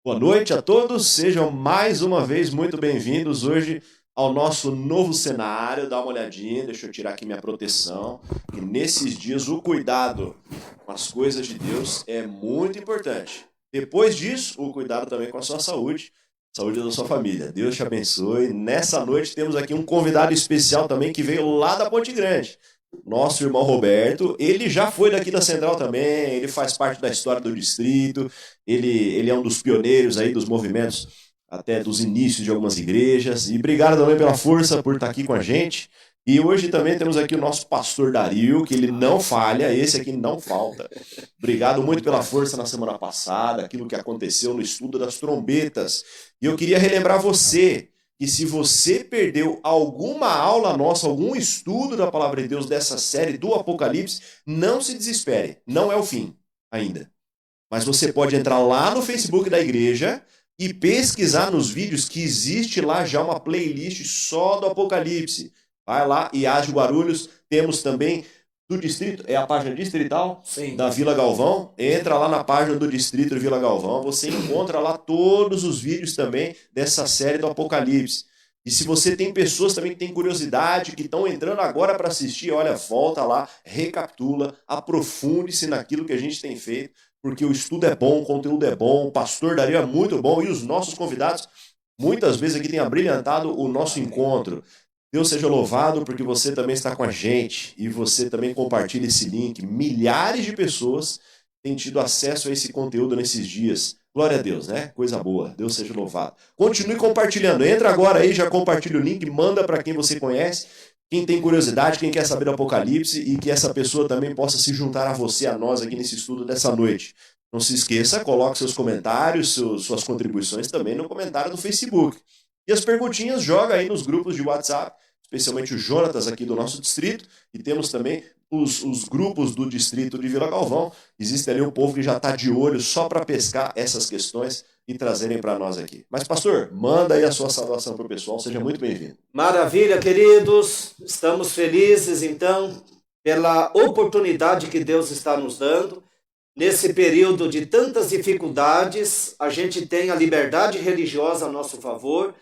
Boa noite a todos, sejam mais uma vez muito bem-vindos hoje ao nosso novo cenário. Dá uma olhadinha, deixa eu tirar aqui minha proteção, que nesses dias o cuidado com as coisas de Deus é muito importante. Depois disso, o cuidado também com a sua saúde da sua família. Deus te abençoe. Nessa noite temos aqui um convidado especial também que veio lá da Ponte Grande. Nosso irmão Roberto, ele já foi daqui da Central também, ele faz parte da história do distrito, ele é um dos pioneiros aí dos movimentos, até dos inícios de algumas igrejas, e obrigado também pela força por estar aqui com a gente. E hoje também temos aqui o nosso pastor Dario, que ele não falha, esse aqui não falta. Obrigado muito pela força na semana passada, aquilo que aconteceu no estudo das trombetas. E eu queria relembrar você que se você perdeu alguma aula nossa, algum estudo da Palavra de Deus dessa série do Apocalipse, não se desespere, não é o fim ainda. Mas você pode entrar lá no Facebook da igreja e pesquisar nos vídeos que existe lá já uma playlist só do Apocalipse. Vai lá, IAGE Guarulhos, temos também do distrito, é a página distrital da Vila Galvão, entra lá na página do distrito de Vila Galvão, você encontra lá todos os vídeos também dessa série do Apocalipse. E se você tem pessoas também que têm curiosidade, que estão entrando agora para assistir, olha, volta lá, recapitula, aprofunde-se naquilo que a gente tem feito, porque o estudo é bom, o conteúdo é bom, o pastor Dario é muito bom e os nossos convidados muitas vezes aqui têm abrilhantado o nosso encontro. Deus seja louvado porque você também está com a gente e você também compartilha esse link. Milhares de pessoas têm tido acesso a esse conteúdo nesses dias. Glória a Deus, né? Coisa boa. Deus seja louvado. Continue compartilhando. Entra agora aí, já compartilha o link, manda para quem você conhece, quem tem curiosidade, quem quer saber do Apocalipse e que essa pessoa também possa se juntar a você, a nós aqui nesse estudo dessa noite. Não se esqueça, coloque seus comentários, suas contribuições também no comentário do Facebook. E as perguntinhas joga aí nos grupos de WhatsApp, especialmente o Jonatas aqui do nosso distrito, e temos também os grupos do distrito de Vila Galvão. Existe ali um povo que já está de olho só para pescar essas questões e trazerem para nós aqui. Mas, pastor, manda aí a sua saudação para o pessoal, seja muito bem-vindo. Maravilha, queridos, estamos felizes, então, pela oportunidade que Deus está nos dando. Nesse período de tantas dificuldades, a gente tem a liberdade religiosa a nosso favor,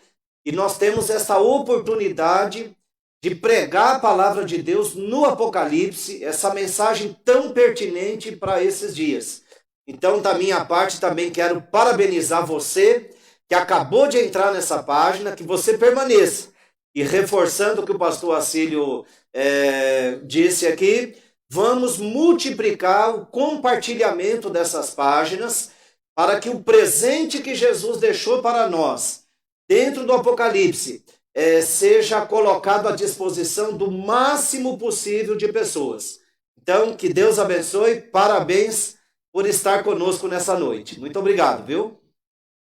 e nós temos essa oportunidade de pregar a palavra de Deus no Apocalipse, essa mensagem tão pertinente para esses dias. Então, da minha parte, também quero parabenizar você que acabou de entrar nessa página, que você permaneça. E reforçando o que o pastor Acílio disse aqui, vamos multiplicar o compartilhamento dessas páginas para que o presente que Jesus deixou para nós, dentro do Apocalipse, seja colocado à disposição do máximo possível de pessoas. Então, que Deus abençoe, parabéns por estar conosco nessa noite. Muito obrigado, viu?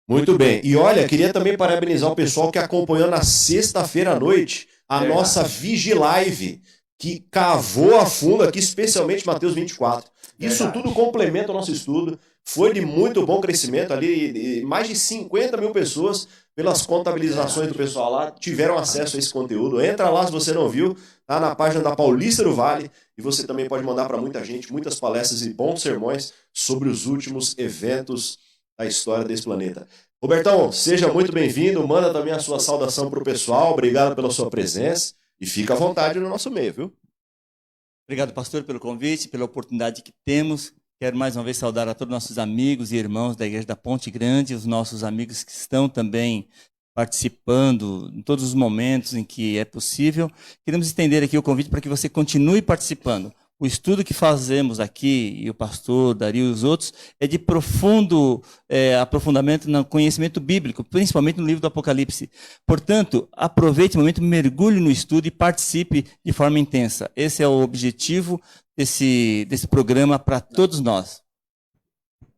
Muito bem. E olha, queria também parabenizar o pessoal que acompanhou na sexta-feira à noite a nossa Vigilive, que cavou a fundo aqui, especialmente Mateus 24. Isso tudo complementa o nosso estudo. Foi de muito bom crescimento ali, mais de 50 mil pessoas, pelas contabilizações do pessoal lá, tiveram acesso a esse conteúdo. Entra lá se você não viu, tá na página da Paulista do Vale, e você também pode mandar para muita gente, muitas palestras e bons sermões sobre os últimos eventos da história desse planeta. Robertão, seja muito bem-vindo, manda também a sua saudação para o pessoal, obrigado pela sua presença, e fica à vontade no nosso meio, viu? Obrigado, pastor, pelo convite, pela oportunidade que temos. Quero mais uma vez saudar a todos os nossos amigos e irmãos da Igreja da Ponte Grande, os nossos amigos que estão também participando em todos os momentos em que é possível. Queremos estender aqui o convite para que você continue participando. O estudo que fazemos aqui, e o pastor Dario e os outros, é de profundo aprofundamento no conhecimento bíblico, principalmente no livro do Apocalipse. Portanto, aproveite o momento, mergulhe no estudo e participe de forma intensa. Esse é o objetivo desse programa para todos nós.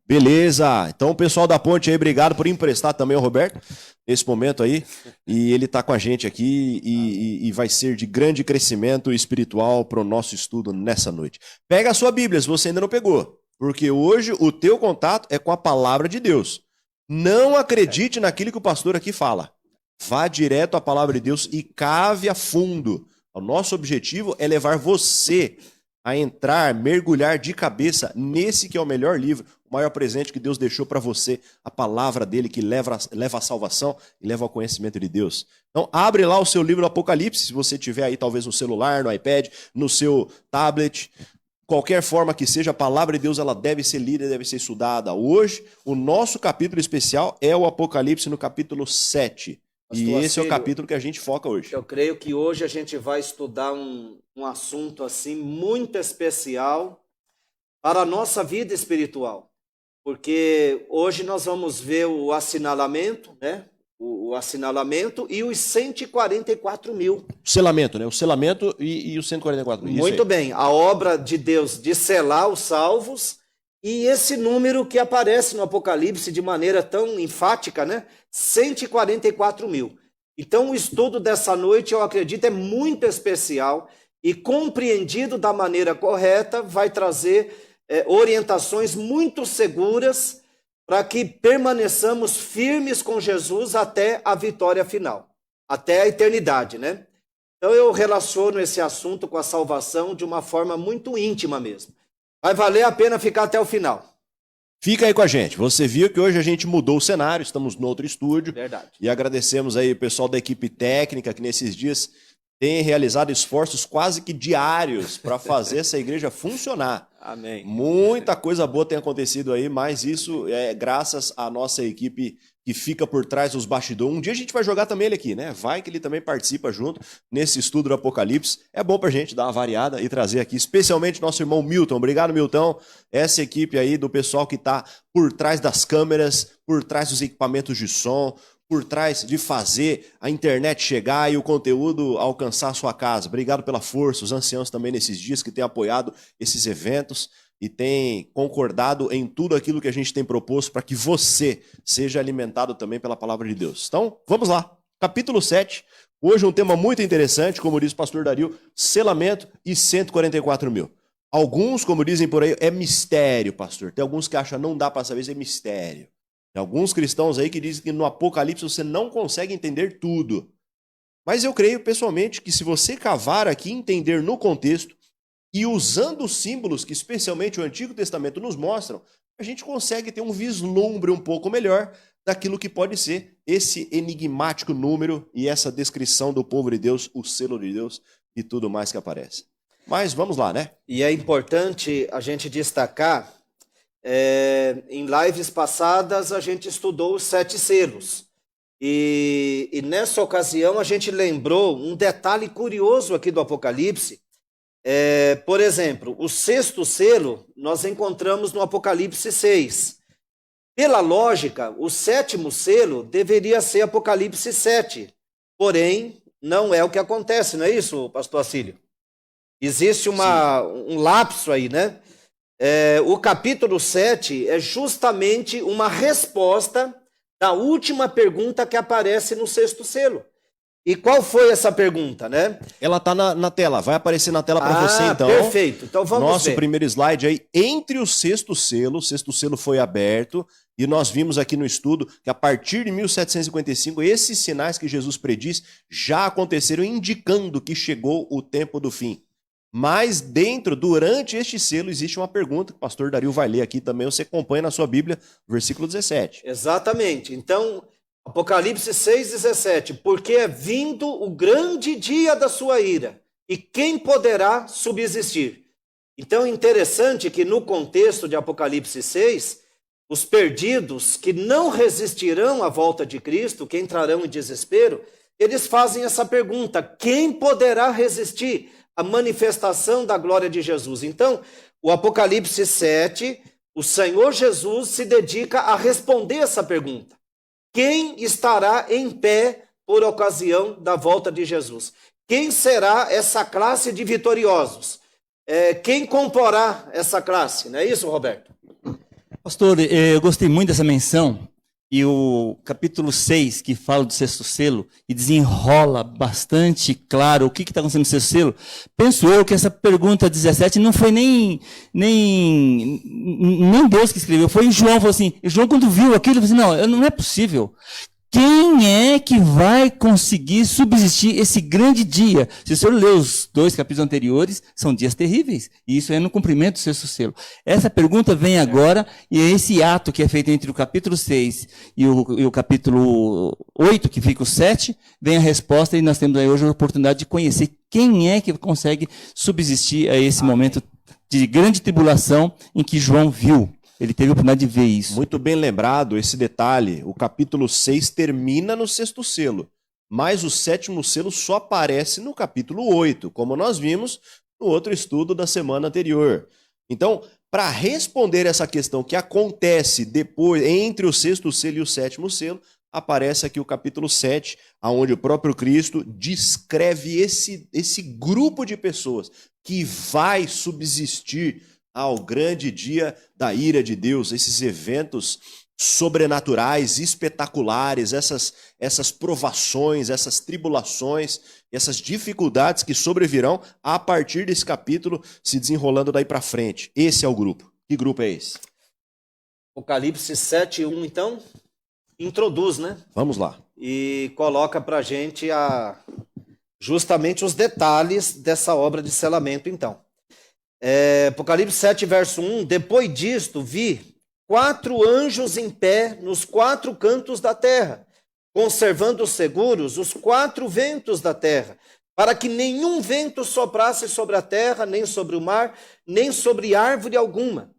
Beleza, então o pessoal da Ponte aí, obrigado por emprestar também o Roberto nesse momento aí, e ele está com a gente aqui e vai ser de grande crescimento espiritual para o nosso estudo nessa noite. Pega a sua Bíblia se você ainda não pegou, porque hoje o teu contato é com a palavra de Deus. Não acredite naquilo que o pastor aqui fala, vá direto à palavra de Deus e cave a fundo. O nosso objetivo é levar você a entrar, mergulhar de cabeça nesse que é o melhor livro, o maior presente que Deus deixou para você, a palavra dele que leva à salvação e leva ao conhecimento de Deus. Então abre lá o seu livro do Apocalipse, se você tiver aí talvez no celular, no iPad, no seu tablet, qualquer forma que seja, a palavra de Deus ela deve ser lida, deve ser estudada. Hoje, o nosso capítulo especial é o Apocalipse no capítulo 7. E esse é o capítulo que a gente foca hoje. Eu creio que hoje a gente vai estudar um assunto assim muito especial para a nossa vida espiritual. Porque hoje nós vamos ver o assinalamento, né? O assinalamento e os 144 mil. O selamento, né? O selamento e os 144 mil. Muito bem. A obra de Deus de selar os salvos e esse número que aparece no Apocalipse de maneira tão enfática, né? 144 mil. Então o estudo dessa noite, eu acredito, é muito especial e compreendido da maneira correta, vai trazer orientações muito seguras para que permaneçamos firmes com Jesus até a vitória final, até a eternidade, né? Então eu relaciono esse assunto com a salvação de uma forma muito íntima mesmo. Vai valer a pena ficar até o final. Fica aí com a gente. Você viu que hoje a gente mudou o cenário, estamos no outro estúdio. Verdade. E agradecemos aí o pessoal da equipe técnica que nesses dias tem realizado esforços quase que diários para fazer essa igreja funcionar. Amém. Muita coisa boa tem acontecido aí, mas isso é graças à nossa equipe que fica por trás dos bastidores. Um dia a gente vai jogar também ele aqui, né? Vai que ele também participa junto nesse estudo do Apocalipse. É bom pra gente dar uma variada e trazer aqui, especialmente nosso irmão Milton. Obrigado, Milton. Essa equipe aí do pessoal que tá por trás das câmeras, por trás dos equipamentos de som, por trás de fazer a internet chegar e o conteúdo alcançar a sua casa. Obrigado pela força, os anciãos também nesses dias que têm apoiado esses eventos e têm concordado em tudo aquilo que a gente tem proposto para que você seja alimentado também pela palavra de Deus. Então, vamos lá. Capítulo 7. Hoje um tema muito interessante, como diz o pastor Dario, selamento e 144 mil. Alguns, como dizem por aí, é mistério, pastor. Tem alguns que acham que não dá para saber se é mistério. Tem alguns cristãos aí que dizem que no Apocalipse você não consegue entender tudo. Mas eu creio pessoalmente que se você cavar aqui, entender no contexto e usando os símbolos que especialmente o Antigo Testamento nos mostram, a gente consegue ter um vislumbre um pouco melhor daquilo que pode ser esse enigmático número e essa descrição do povo de Deus, o selo de Deus e tudo mais que aparece. Mas vamos lá, né? E é importante a gente destacar, em lives passadas a gente estudou os 7 selos. E nessa ocasião a gente lembrou um detalhe curioso aqui do Apocalipse. Por exemplo, o 6º selo nós encontramos no Apocalipse 6. Pela lógica, o 7º selo deveria ser Apocalipse 7. Porém, não é o que acontece, não é isso, pastor Acílio? Existe um lapso aí, né? O capítulo 7 é justamente uma resposta da última pergunta que aparece no 6º selo. E qual foi essa pergunta, né? Ela está na tela, vai aparecer na tela para você então. Perfeito, então vamos ver. Nosso primeiro slide aí, entre o 6º selo, o 6º selo foi aberto, e nós vimos aqui no estudo que a partir de 1755, esses sinais que Jesus prediz já aconteceram, indicando que chegou o tempo do fim. Mas durante este selo, existe uma pergunta que o pastor Dario vai ler aqui também, você acompanha na sua Bíblia, versículo 17. Exatamente. Então, Apocalipse 6,17. Porque é vindo o grande dia da sua ira, e quem poderá subsistir? Então, é interessante que no contexto de Apocalipse 6, os perdidos que não resistirão à volta de Cristo, que entrarão em desespero, eles fazem essa pergunta: quem poderá resistir a manifestação da glória de Jesus? Então, o Apocalipse 7, o Senhor Jesus se dedica a responder essa pergunta. Quem estará em pé por ocasião da volta de Jesus? Quem será essa classe de vitoriosos? Quem comporá essa classe? Não é isso, Roberto? Pastor, eu gostei muito dessa menção. E o capítulo 6, que fala do 6º selo, e desenrola bastante claro o que está acontecendo no 6º selo. Penso eu que essa pergunta 17 não foi nem Deus que escreveu, foi João. Falou assim, João quando viu aquilo, falou assim, não é possível. quem é que vai conseguir subsistir esse grande dia? Se o senhor ler os 2 capítulos anteriores, são dias terríveis. E isso é no cumprimento do sexto selo. Essa pergunta vem agora, e é esse ato que é feito entre o capítulo 6 e o capítulo 8, que fica o 7, vem a resposta, e nós temos aí hoje a oportunidade de conhecer quem é que consegue subsistir a esse momento de grande tribulação em que João viu. Ele teve a oportunidade de ver isso. Muito bem lembrado esse detalhe. O capítulo 6 termina no sexto selo, mas o sétimo selo só aparece no capítulo 8, como nós vimos no outro estudo da semana anterior. Então, para responder essa questão que acontece depois, entre o sexto selo e o sétimo selo, aparece aqui o capítulo 7, onde o próprio Cristo descreve esse grupo de pessoas que vai subsistir ao grande dia da ira de Deus, esses eventos sobrenaturais, espetaculares, essas provações, essas tribulações, essas dificuldades que sobrevirão a partir desse capítulo, se desenrolando daí para frente. Esse é o grupo. Que grupo é esse? Apocalipse 7:1, então, introduz, né? Vamos lá. E coloca para a gente justamente os detalhes dessa obra de selamento, então. Apocalipse 7, verso 1, depois disto vi 4 anjos em pé nos 4 cantos da terra, conservando seguros os 4 ventos da terra, para que nenhum vento soprasse sobre a terra, nem sobre o mar, nem sobre árvore alguma.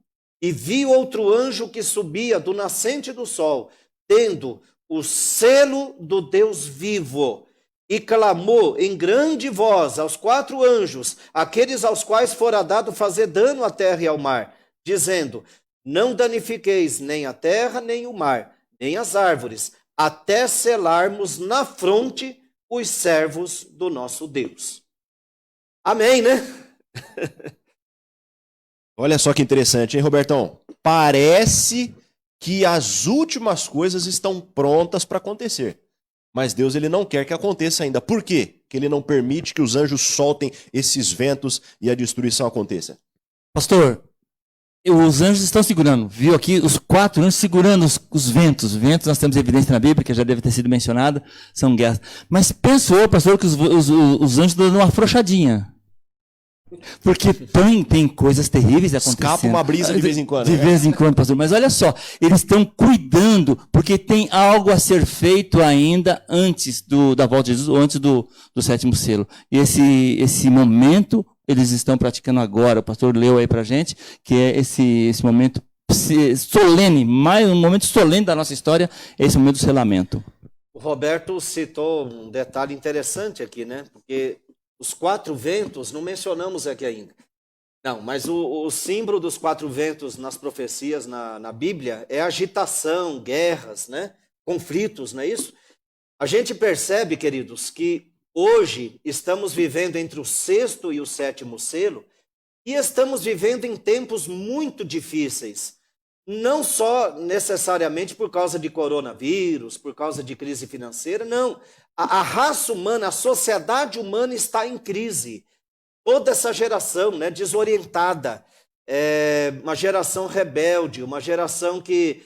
E vi outro anjo que subia do nascente do sol, tendo o selo do Deus vivo, e clamou em grande voz aos 4 anjos, aqueles aos quais fora dado fazer dano à terra e ao mar, dizendo: não danifiqueis nem a terra, nem o mar, nem as árvores, até selarmos na fronte os servos do nosso Deus. Amém, né? Olha só que interessante, hein, Robertão? Parece que as últimas coisas estão prontas para acontecer. Mas Deus ele não quer que aconteça ainda. Por quê? Que ele não permite que os anjos soltem esses ventos e a destruição aconteça. Pastor, os anjos estão segurando. Viu aqui os 4 anjos segurando os ventos. Os ventos nós temos evidência na Bíblia, que já deve ter sido mencionada, são guerras. Mas pensou, pastor, que os anjos dão uma afrouxadinha. Porque tem coisas terríveis acontecendo. Escapa uma brisa de vez em quando. De vez em quando, pastor. Mas olha só, eles estão cuidando, porque tem algo a ser feito ainda antes da volta de Jesus, ou antes do sétimo selo. E esse momento, eles estão praticando agora. O pastor leu aí pra gente, que é esse momento solene, mais um momento solene da nossa história, é esse momento do selamento. O Roberto citou um detalhe interessante aqui, né? Porque os 4 ventos, não mencionamos aqui ainda. Não, mas o símbolo dos 4 ventos nas profecias, na Bíblia, é agitação, guerras, né? Conflitos, não é isso? A gente percebe, queridos, que hoje estamos vivendo entre o 6º e o 7º selo, e estamos vivendo em tempos muito difíceis. Não só necessariamente por causa de coronavírus, por causa de crise financeira, não. A raça humana, a sociedade humana está em crise. Toda essa geração, né, desorientada, uma geração rebelde, uma geração que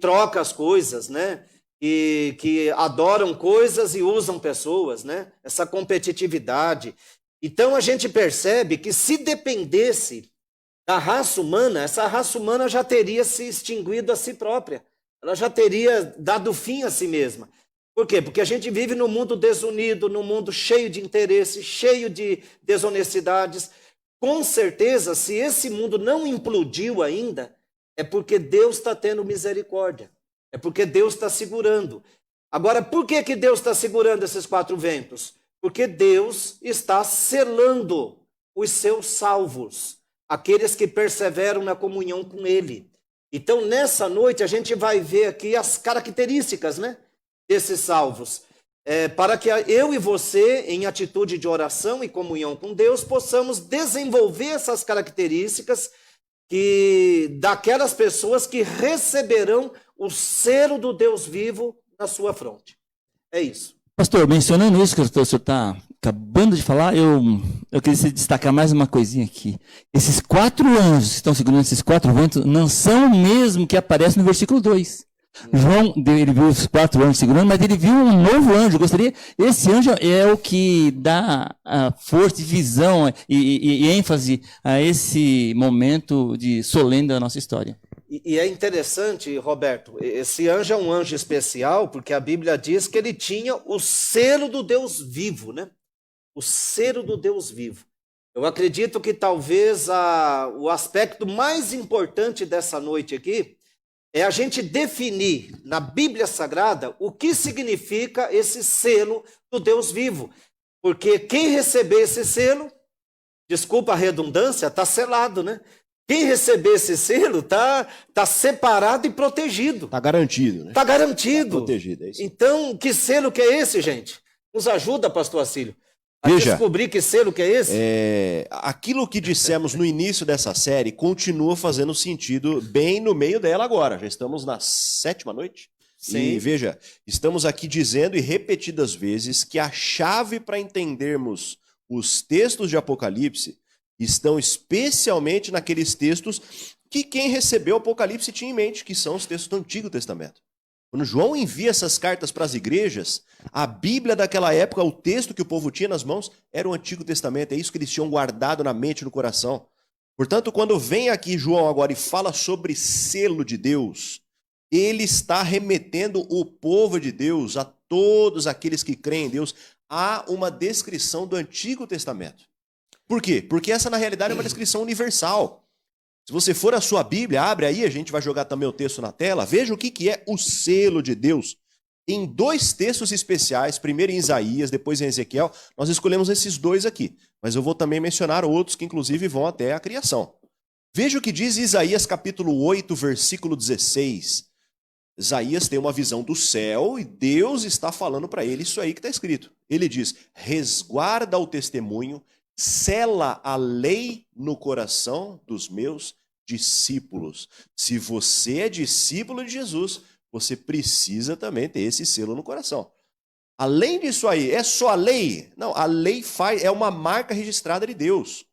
troca as coisas, né, que adoram coisas e usam pessoas, né, essa competitividade. Então a gente percebe que se dependesse da raça humana, essa raça humana já teria se extinguido a si própria. Ela já teria dado fim a si mesma. Por quê? Porque a gente vive num mundo desunido, num mundo cheio de interesses, cheio de desonestidades. Com certeza, se esse mundo não implodiu ainda, é porque Deus está tendo misericórdia. É porque Deus está segurando. Agora, por que Deus está segurando esses 4 ventos? Porque Deus está selando os seus salvos, aqueles que perseveram na comunhão com Ele. Então, nessa noite, a gente vai ver aqui as características, né, desses salvos, para que eu e você, em atitude de oração e comunhão com Deus, possamos desenvolver essas características daquelas pessoas que receberão o selo do Deus vivo na sua fronte. É isso. Pastor, mencionando isso que o senhor está acabando de falar, eu queria destacar mais uma coisinha aqui. Esses 4 anjos que estão segurando esses 4 ventos não são o mesmo que aparece no versículo 2. João, ele viu os 4 anjos segurando, mas ele viu um novo anjo. Esse anjo é o que dá a força e visão e ênfase a esse momento de solene da nossa história. E é interessante, Roberto, esse anjo é um anjo especial, porque a Bíblia diz que ele tinha o selo do Deus vivo, né? O selo do Deus vivo. Eu acredito que talvez o aspecto mais importante dessa noite aqui é a gente definir na Bíblia Sagrada o que significa esse selo do Deus vivo. Porque quem receber esse selo, desculpa a redundância, está selado, né? Quem receber esse selo está separado e protegido. Está garantido, né? Está garantido. Tá protegido, é isso. Então, que selo que é esse, gente? Nos ajuda, pastor Acílio, a Veja, descobrir que selo que é esse? Aquilo que dissemos no início dessa série continua fazendo sentido bem no meio dela agora. Já estamos na 7ª noite. Sim. E veja, estamos aqui dizendo e repetidas vezes que a chave para entendermos os textos de Apocalipse estão especialmente naqueles textos que quem recebeu o Apocalipse tinha em mente, que são os textos do Antigo Testamento. Quando João envia essas cartas para as igrejas, a Bíblia daquela época, o texto que o povo tinha nas mãos, era o Antigo Testamento. É isso que eles tinham guardado na mente e no coração. Portanto, quando vem aqui João agora e fala sobre selo de Deus, ele está remetendo o povo de Deus, a todos aqueles que creem em Deus, a uma descrição do Antigo Testamento. Por quê? Porque essa, na realidade, é uma descrição universal. Se você for a sua Bíblia, abre aí, a gente vai jogar também o texto na tela, veja o que é o selo de Deus. Em 2 textos especiais, primeiro em Isaías, depois em Ezequiel, nós escolhemos esses 2 aqui. Mas eu vou também mencionar outros que, inclusive, vão até a criação. Veja o que diz Isaías capítulo 8, versículo 16. Isaías tem uma visão do céu e Deus está falando para ele isso aí que está escrito. Ele diz, resguarda o testemunho, sela a lei no coração dos meus discípulos. Se você é discípulo de Jesus, você precisa também ter esse selo no coração. Além disso aí, é só a lei? Não, a lei é uma marca registrada de Deus.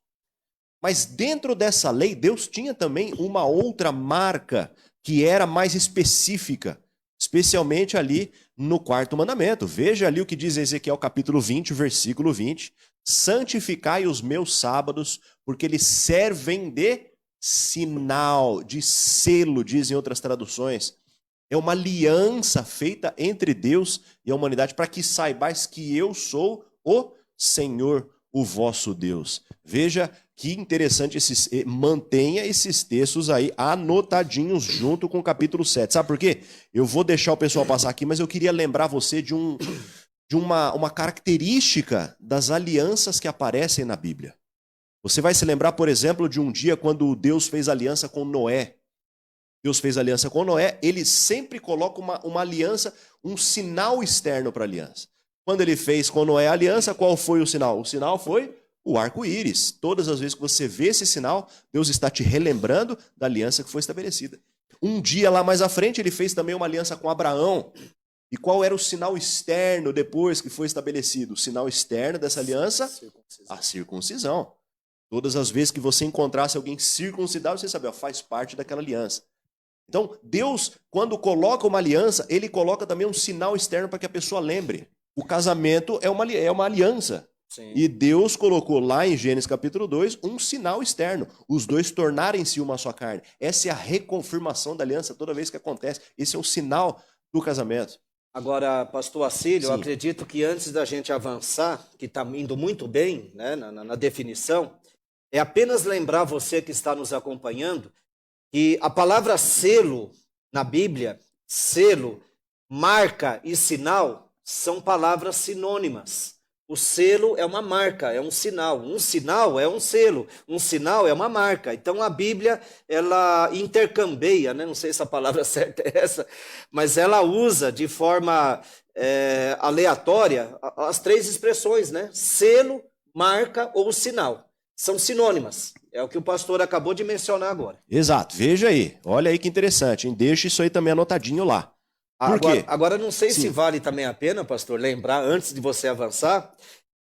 Mas dentro dessa lei, Deus tinha também uma outra marca que era mais específica, especialmente ali no 4º mandamento. Veja ali o que diz Ezequiel capítulo 20, versículo 20. Santificai os meus sábados, porque eles servem de sinal, de selo, dizem outras traduções. É uma aliança feita entre Deus e a humanidade para que saibais que eu sou o Senhor, o vosso Deus. Veja que interessante, mantenha esses textos aí anotadinhos junto com o capítulo 7. Sabe por quê? Eu vou deixar o pessoal passar aqui, mas eu queria lembrar você de uma característica das alianças que aparecem na Bíblia. Você vai se lembrar, por exemplo, de um dia quando Deus fez aliança com Noé. Deus fez aliança com Noé, ele sempre coloca uma aliança, um sinal externo para a aliança. Quando ele fez com Noé a aliança, qual foi o sinal? O sinal foi o arco-íris. Todas as vezes que você vê esse sinal, Deus está te relembrando da aliança que foi estabelecida. Um dia lá mais à frente, ele fez também uma aliança com Abraão. E qual era o sinal externo depois que foi estabelecido? O sinal externo dessa aliança? A circuncisão. Todas as vezes que você encontrasse alguém circuncidado, você sabia, faz parte daquela aliança. Então, Deus, quando coloca uma aliança, ele coloca também um sinal externo para que a pessoa lembre. O casamento é uma aliança. Sim. E Deus colocou lá em Gênesis capítulo 2 um sinal externo. Os dois tornarem-se uma só carne. Essa é a reconfirmação da aliança toda vez que acontece. Esse é o sinal do casamento. Agora, pastor Acílio, Sim. eu acredito que antes da gente avançar, que está indo muito bem, né, na definição, é apenas lembrar você que está nos acompanhando que a palavra selo na Bíblia, selo, marca e sinal, são palavras sinônimas. O selo é uma marca, é um sinal. Um sinal é um selo, um sinal é uma marca. Então a Bíblia, ela intercambeia, né? Não sei se a palavra certa é essa, mas ela usa de forma aleatória as 3 expressões, né? Selo, marca ou sinal. São sinônimas. É o que o pastor acabou de mencionar agora. Exato. Veja aí. Olha aí que interessante, hein? Deixa isso aí também anotadinho lá. Por quê? Agora não sei se vale também a pena, pastor, lembrar, antes de você avançar,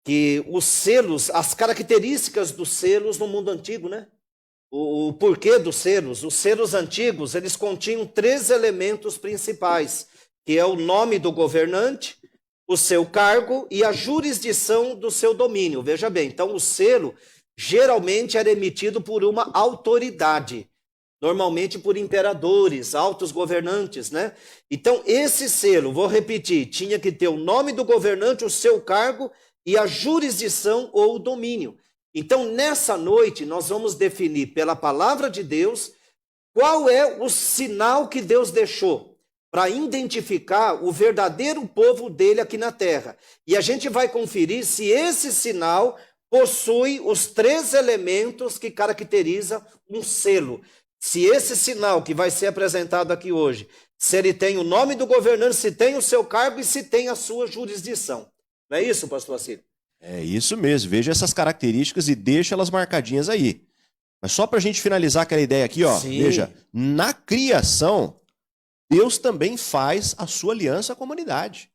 que os selos, as características dos selos no mundo antigo, né? o porquê dos selos. Os selos antigos, eles continham 3 elementos principais, que é o nome do governante, o seu cargo e a jurisdição do seu domínio. Veja bem, então o selo geralmente era emitido por uma autoridade, normalmente por imperadores, altos governantes, né? Então esse selo, vou repetir, tinha que ter o nome do governante, o seu cargo e a jurisdição ou o domínio. Então nessa noite nós vamos definir pela palavra de Deus qual é o sinal que Deus deixou para identificar o verdadeiro povo dele aqui na terra. E a gente vai conferir se esse sinal possui os 3 elementos que caracteriza um selo. Se esse sinal que vai ser apresentado aqui hoje, se ele tem o nome do governante, se tem o seu cargo e se tem a sua jurisdição. Não é isso, pastor Assírio? É isso mesmo. Veja essas características e deixa elas marcadinhas aí. Mas só para a gente finalizar aquela ideia aqui, ó. Sim. Veja, na criação, Deus também faz a sua aliança com a humanidade.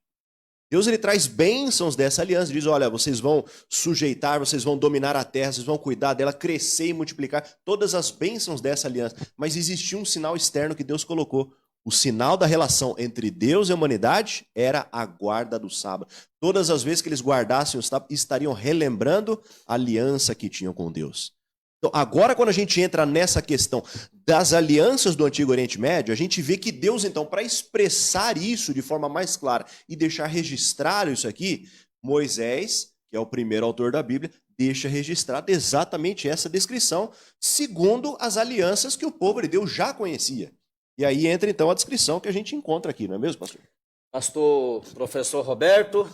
Deus ele traz bênçãos dessa aliança. Diz, olha, vocês vão sujeitar, vocês vão dominar a terra, vocês vão cuidar dela, crescer e multiplicar. Todas as bênçãos dessa aliança. Mas existia um sinal externo que Deus colocou. O sinal da relação entre Deus e a humanidade era a guarda do sábado. Todas as vezes que eles guardassem o sábado, estariam relembrando a aliança que tinham com Deus. Então, agora, quando a gente entra nessa questão das alianças do Antigo Oriente Médio, a gente vê que Deus, então, para expressar isso de forma mais clara e deixar registrado isso aqui, Moisés, que é o primeiro autor da Bíblia, deixa registrado exatamente essa descrição, segundo as alianças que o povo de Deus já conhecia. E aí entra, então, a descrição que a gente encontra aqui, não é mesmo, pastor? Pastor, professor Roberto,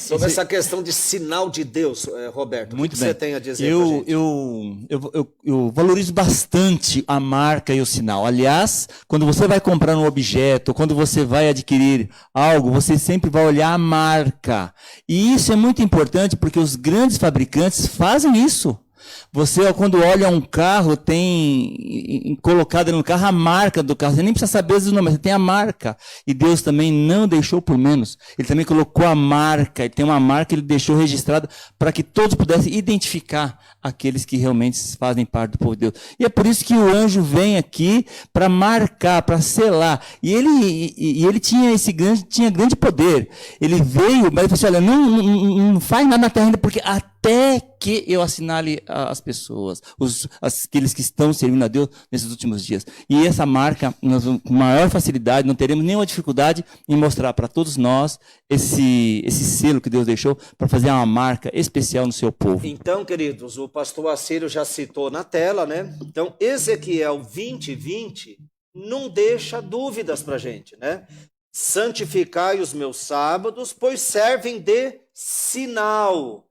sobre essa questão de sinal de Deus, Roberto, muito o que bem. você tem a dizer pra gente? Eu valorizo bastante a marca e o sinal. Aliás, quando você vai comprar um objeto, quando você vai adquirir algo, você sempre vai olhar a marca. E isso é muito importante porque os grandes fabricantes fazem isso. Você, quando olha um carro, tem colocado no carro a marca do carro. Você nem precisa saber os nomes, você tem a marca. E Deus também não deixou por menos. Ele também colocou a marca. Ele tem uma marca, ele deixou registrada para que todos pudessem identificar aqueles que realmente fazem parte do povo de Deus. E é por isso que o anjo vem aqui para marcar, para selar. E ele tinha grande poder. Ele veio, mas ele falou assim, olha, não faz nada na terra ainda, porque até que eu assinale as pessoas, aqueles que estão servindo a Deus nesses últimos dias. E essa marca, nós, com maior facilidade, não teremos nenhuma dificuldade em mostrar para todos nós esse selo que Deus deixou para fazer uma marca especial no seu povo. Então, queridos, o pastor Assírio já citou na tela, né? Então, Ezequiel 20:20 não deixa dúvidas para a gente, né? Santificai os meus sábados, pois servem de sinal.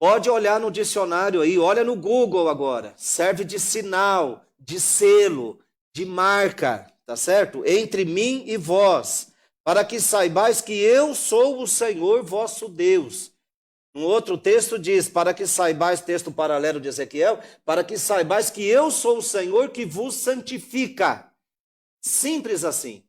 Pode olhar no dicionário aí, olha no Google agora. Serve de sinal, de selo, de marca, tá certo? Entre mim e vós, para que saibais que eu sou o Senhor vosso Deus. Um outro texto diz, para que saibais, texto paralelo de Ezequiel, para que saibais que eu sou o Senhor que vos santifica. Simples assim.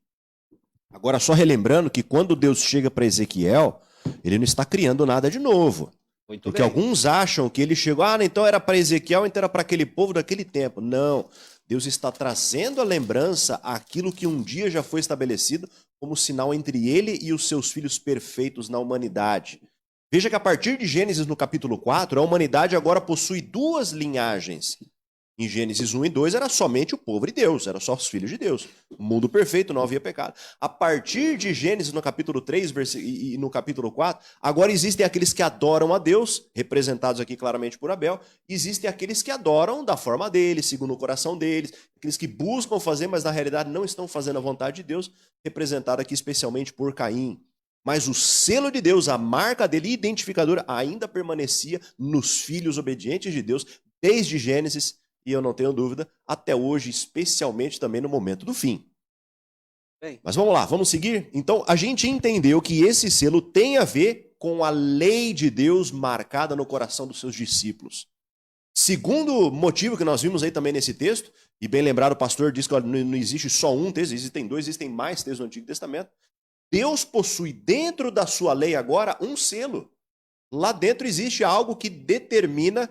Agora, só relembrando que quando Deus chega para Ezequiel, ele não está criando nada de novo. Muito Porque bem. alguns acham que ele chegou, então era para Ezequiel, então era para aquele povo daquele tempo. Não, Deus está trazendo a lembrança àquilo que um dia já foi estabelecido como sinal entre ele e os seus filhos perfeitos na humanidade. Veja que a partir de Gênesis no capítulo 4, a humanidade agora possui 2 linhagens. Em Gênesis 1 e 2 era somente o povo de Deus, era só os filhos de Deus. O mundo perfeito, não havia pecado. A partir de Gênesis no capítulo 3 e no capítulo 4, agora existem aqueles que adoram a Deus, representados aqui claramente por Abel, e existem aqueles que adoram da forma deles, segundo o coração deles, aqueles que buscam fazer, mas na realidade não estão fazendo a vontade de Deus, representado aqui especialmente por Caim. Mas o selo de Deus, a marca dele, identificadora, ainda permanecia nos filhos obedientes de Deus, desde Gênesis, e eu não tenho dúvida, até hoje, especialmente também no momento do fim. Bem. Mas vamos lá, vamos seguir? Então, a gente entendeu que esse selo tem a ver com a lei de Deus marcada no coração dos seus discípulos. Segundo motivo que nós vimos aí também nesse texto, e bem lembrado, o pastor disse que não existe só um texto, existem 2, existem mais textos do Antigo Testamento. Deus possui dentro da sua lei agora um selo. Lá dentro existe algo que determina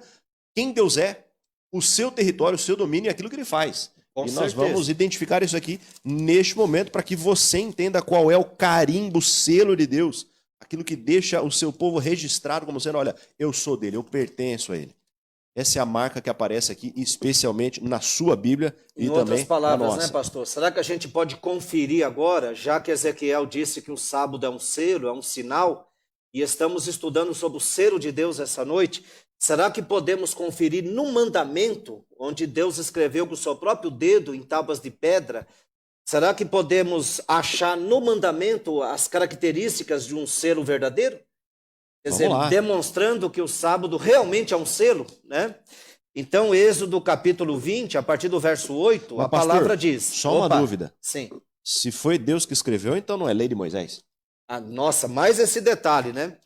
quem Deus é, o seu território, o seu domínio e aquilo que ele faz. Com e nós certeza. vamos identificar isso aqui neste momento para que você entenda qual é o carimbo, o selo de Deus, aquilo que deixa o seu povo registrado como sendo, olha, eu sou dele, eu pertenço a ele. Essa é a marca que aparece aqui, especialmente na sua Bíblia e Em também outras na palavras, nossa. né, pastor? Será que a gente pode conferir agora, já que Ezequiel disse que o sábado é um selo, é um sinal, e estamos estudando sobre o selo de Deus essa noite, será que podemos conferir no mandamento, onde Deus escreveu com o seu próprio dedo em tábuas de pedra, será que podemos achar no mandamento as características de um selo verdadeiro? Quer dizer, Vamos lá. demonstrando que o sábado realmente é um selo, né? Então, Êxodo capítulo 20, a partir do verso 8, Mas, a palavra pastor, diz... só uma dúvida. Sim. Se foi Deus que escreveu, então não é lei de Moisés? Nossa, mais esse detalhe, né?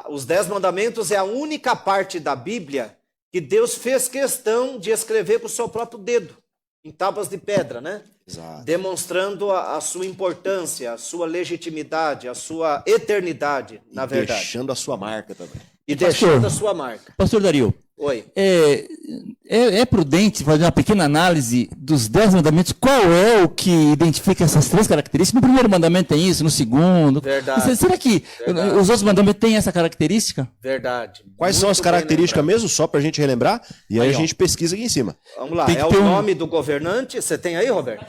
Os 10 mandamentos é a única parte da Bíblia que Deus fez questão de escrever com o seu próprio dedo, em tábuas de pedra, né? Exato. Demonstrando a sua importância, a sua legitimidade, a sua eternidade, na verdade. Deixando a sua marca também. E Pastor. deixando a sua marca. Pastor Dario, Oi. é prudente fazer uma pequena análise dos 10 mandamentos? Qual é o que identifica essas 3 características? No primeiro mandamento tem isso, no segundo. Verdade. Será que Verdade. os outros mandamentos têm essa característica? Verdade. Quais são Muito as bem características lembrado. mesmo? Só para a gente relembrar. E aí Aí, a ó. gente pesquisa aqui em cima. Vamos lá, Tem que é o ter um- nome do governante. Você tem aí, Roberto?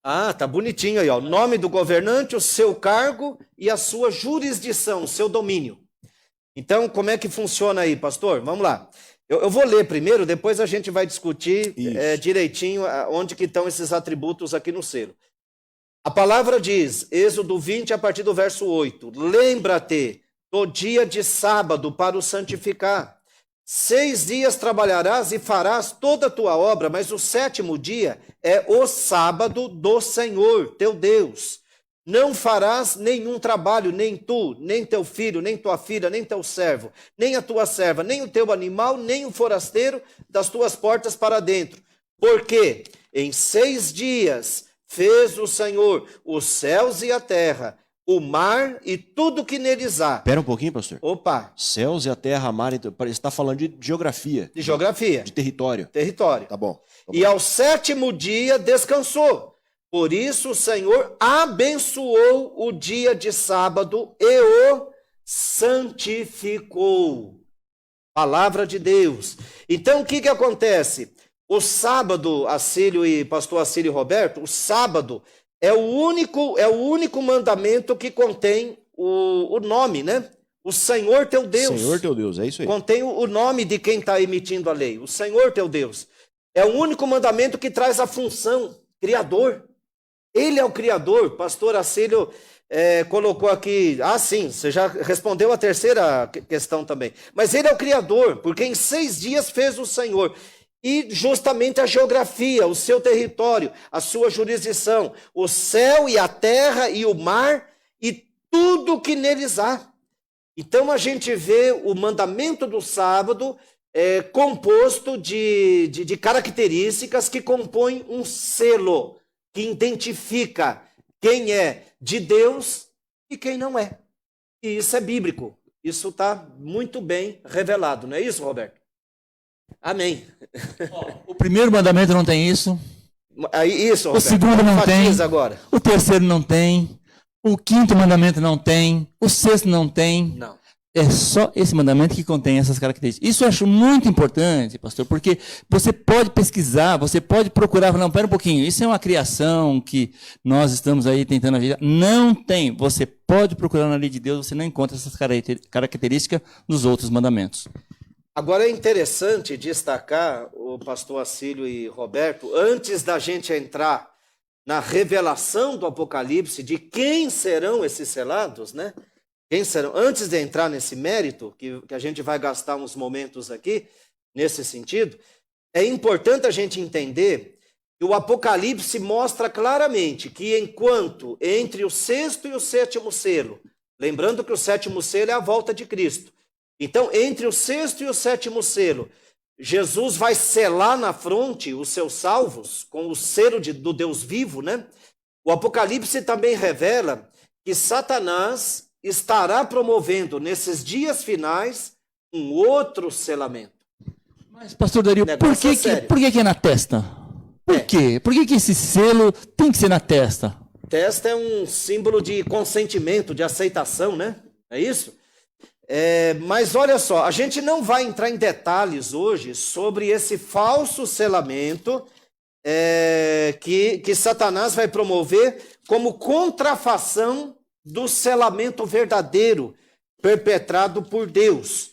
Ah, tá bonitinho aí, ó. O nome do governante, o seu cargo e a sua jurisdição, o seu domínio. Então, como é que funciona aí, pastor? Vamos lá. Eu vou ler primeiro, depois a gente vai discutir Isso. direitinho onde que estão esses atributos aqui no selo. A palavra diz, Êxodo 20, a partir do verso 8, lembra-te do dia de sábado para o santificar. 6 dias trabalharás e farás toda a tua obra, mas o 7º dia é o sábado do Senhor, teu Deus. Não farás nenhum trabalho, nem tu, nem teu filho, nem tua filha, nem teu servo, nem a tua serva, nem o teu animal, nem o forasteiro das tuas portas para dentro. Porque em 6 dias fez o Senhor os céus e a terra, o mar e tudo que neles há. Espera um pouquinho, pastor. Opa, Céus e a terra, mar, então, você está falando de geografia, de geografia, de território. território. Tá bom. E ao 7º dia descansou. Por isso o Senhor abençoou o dia de sábado e o santificou. Palavra de Deus. Então o que acontece? O sábado, Acílio e pastor Acílio e Roberto, o sábado é o único mandamento que contém o nome, né? O Senhor teu Deus. Senhor teu Deus, é isso aí. Contém o nome de quem está emitindo a lei, o Senhor teu Deus. É o único mandamento que traz a função criador. Ele é o criador. Pastor Acílio colocou aqui, sim, você já respondeu a terceira questão também. Mas ele é o criador, porque em 6 dias fez o Senhor. E justamente a geografia, o seu território, a sua jurisdição, o céu e a terra e o mar e tudo que neles há. Então a gente vê o mandamento do sábado composto de características que compõem um selo, que identifica quem é de Deus e quem não é. E isso é bíblico. Isso está muito bem revelado, não é isso, Roberto? Amém. O primeiro mandamento não tem isso. Aí, isso, Roberto. O segundo não tem. Enfatiza agora. O terceiro não tem. O 5º mandamento não tem. O 6º não tem. Não. É só esse mandamento que contém essas características. Isso eu acho muito importante, pastor, porque você pode pesquisar, você pode procurar, não, pera um pouquinho, isso é uma criação que nós estamos aí tentando ajudar. Não tem. Você pode procurar na lei de Deus, você não encontra essas características nos outros mandamentos. Agora é interessante destacar, o pastor Acílio e Roberto, antes da gente entrar na revelação do Apocalipse de quem serão esses selados, né? Quem serão? Antes de entrar nesse mérito, que a gente vai gastar uns momentos aqui, nesse sentido, é importante a gente entender que o Apocalipse mostra claramente que enquanto entre o 6º e o 7º selo, lembrando que o 7º selo é a volta de Cristo, então entre o 6º e o 7º selo, Jesus vai selar na fronte os seus salvos com o selo do Deus vivo, né? O Apocalipse também revela que Satanás estará promovendo nesses dias finais um outro selamento. Mas, pastor Dario, Negócio sério. por que é na testa? Por quê? Por que esse selo tem que ser na testa? Testa é um símbolo de consentimento, de aceitação, né? É isso? Mas olha só, a gente não vai entrar em detalhes hoje sobre esse falso selamento que Satanás vai promover como contrafação do selamento verdadeiro perpetrado por Deus.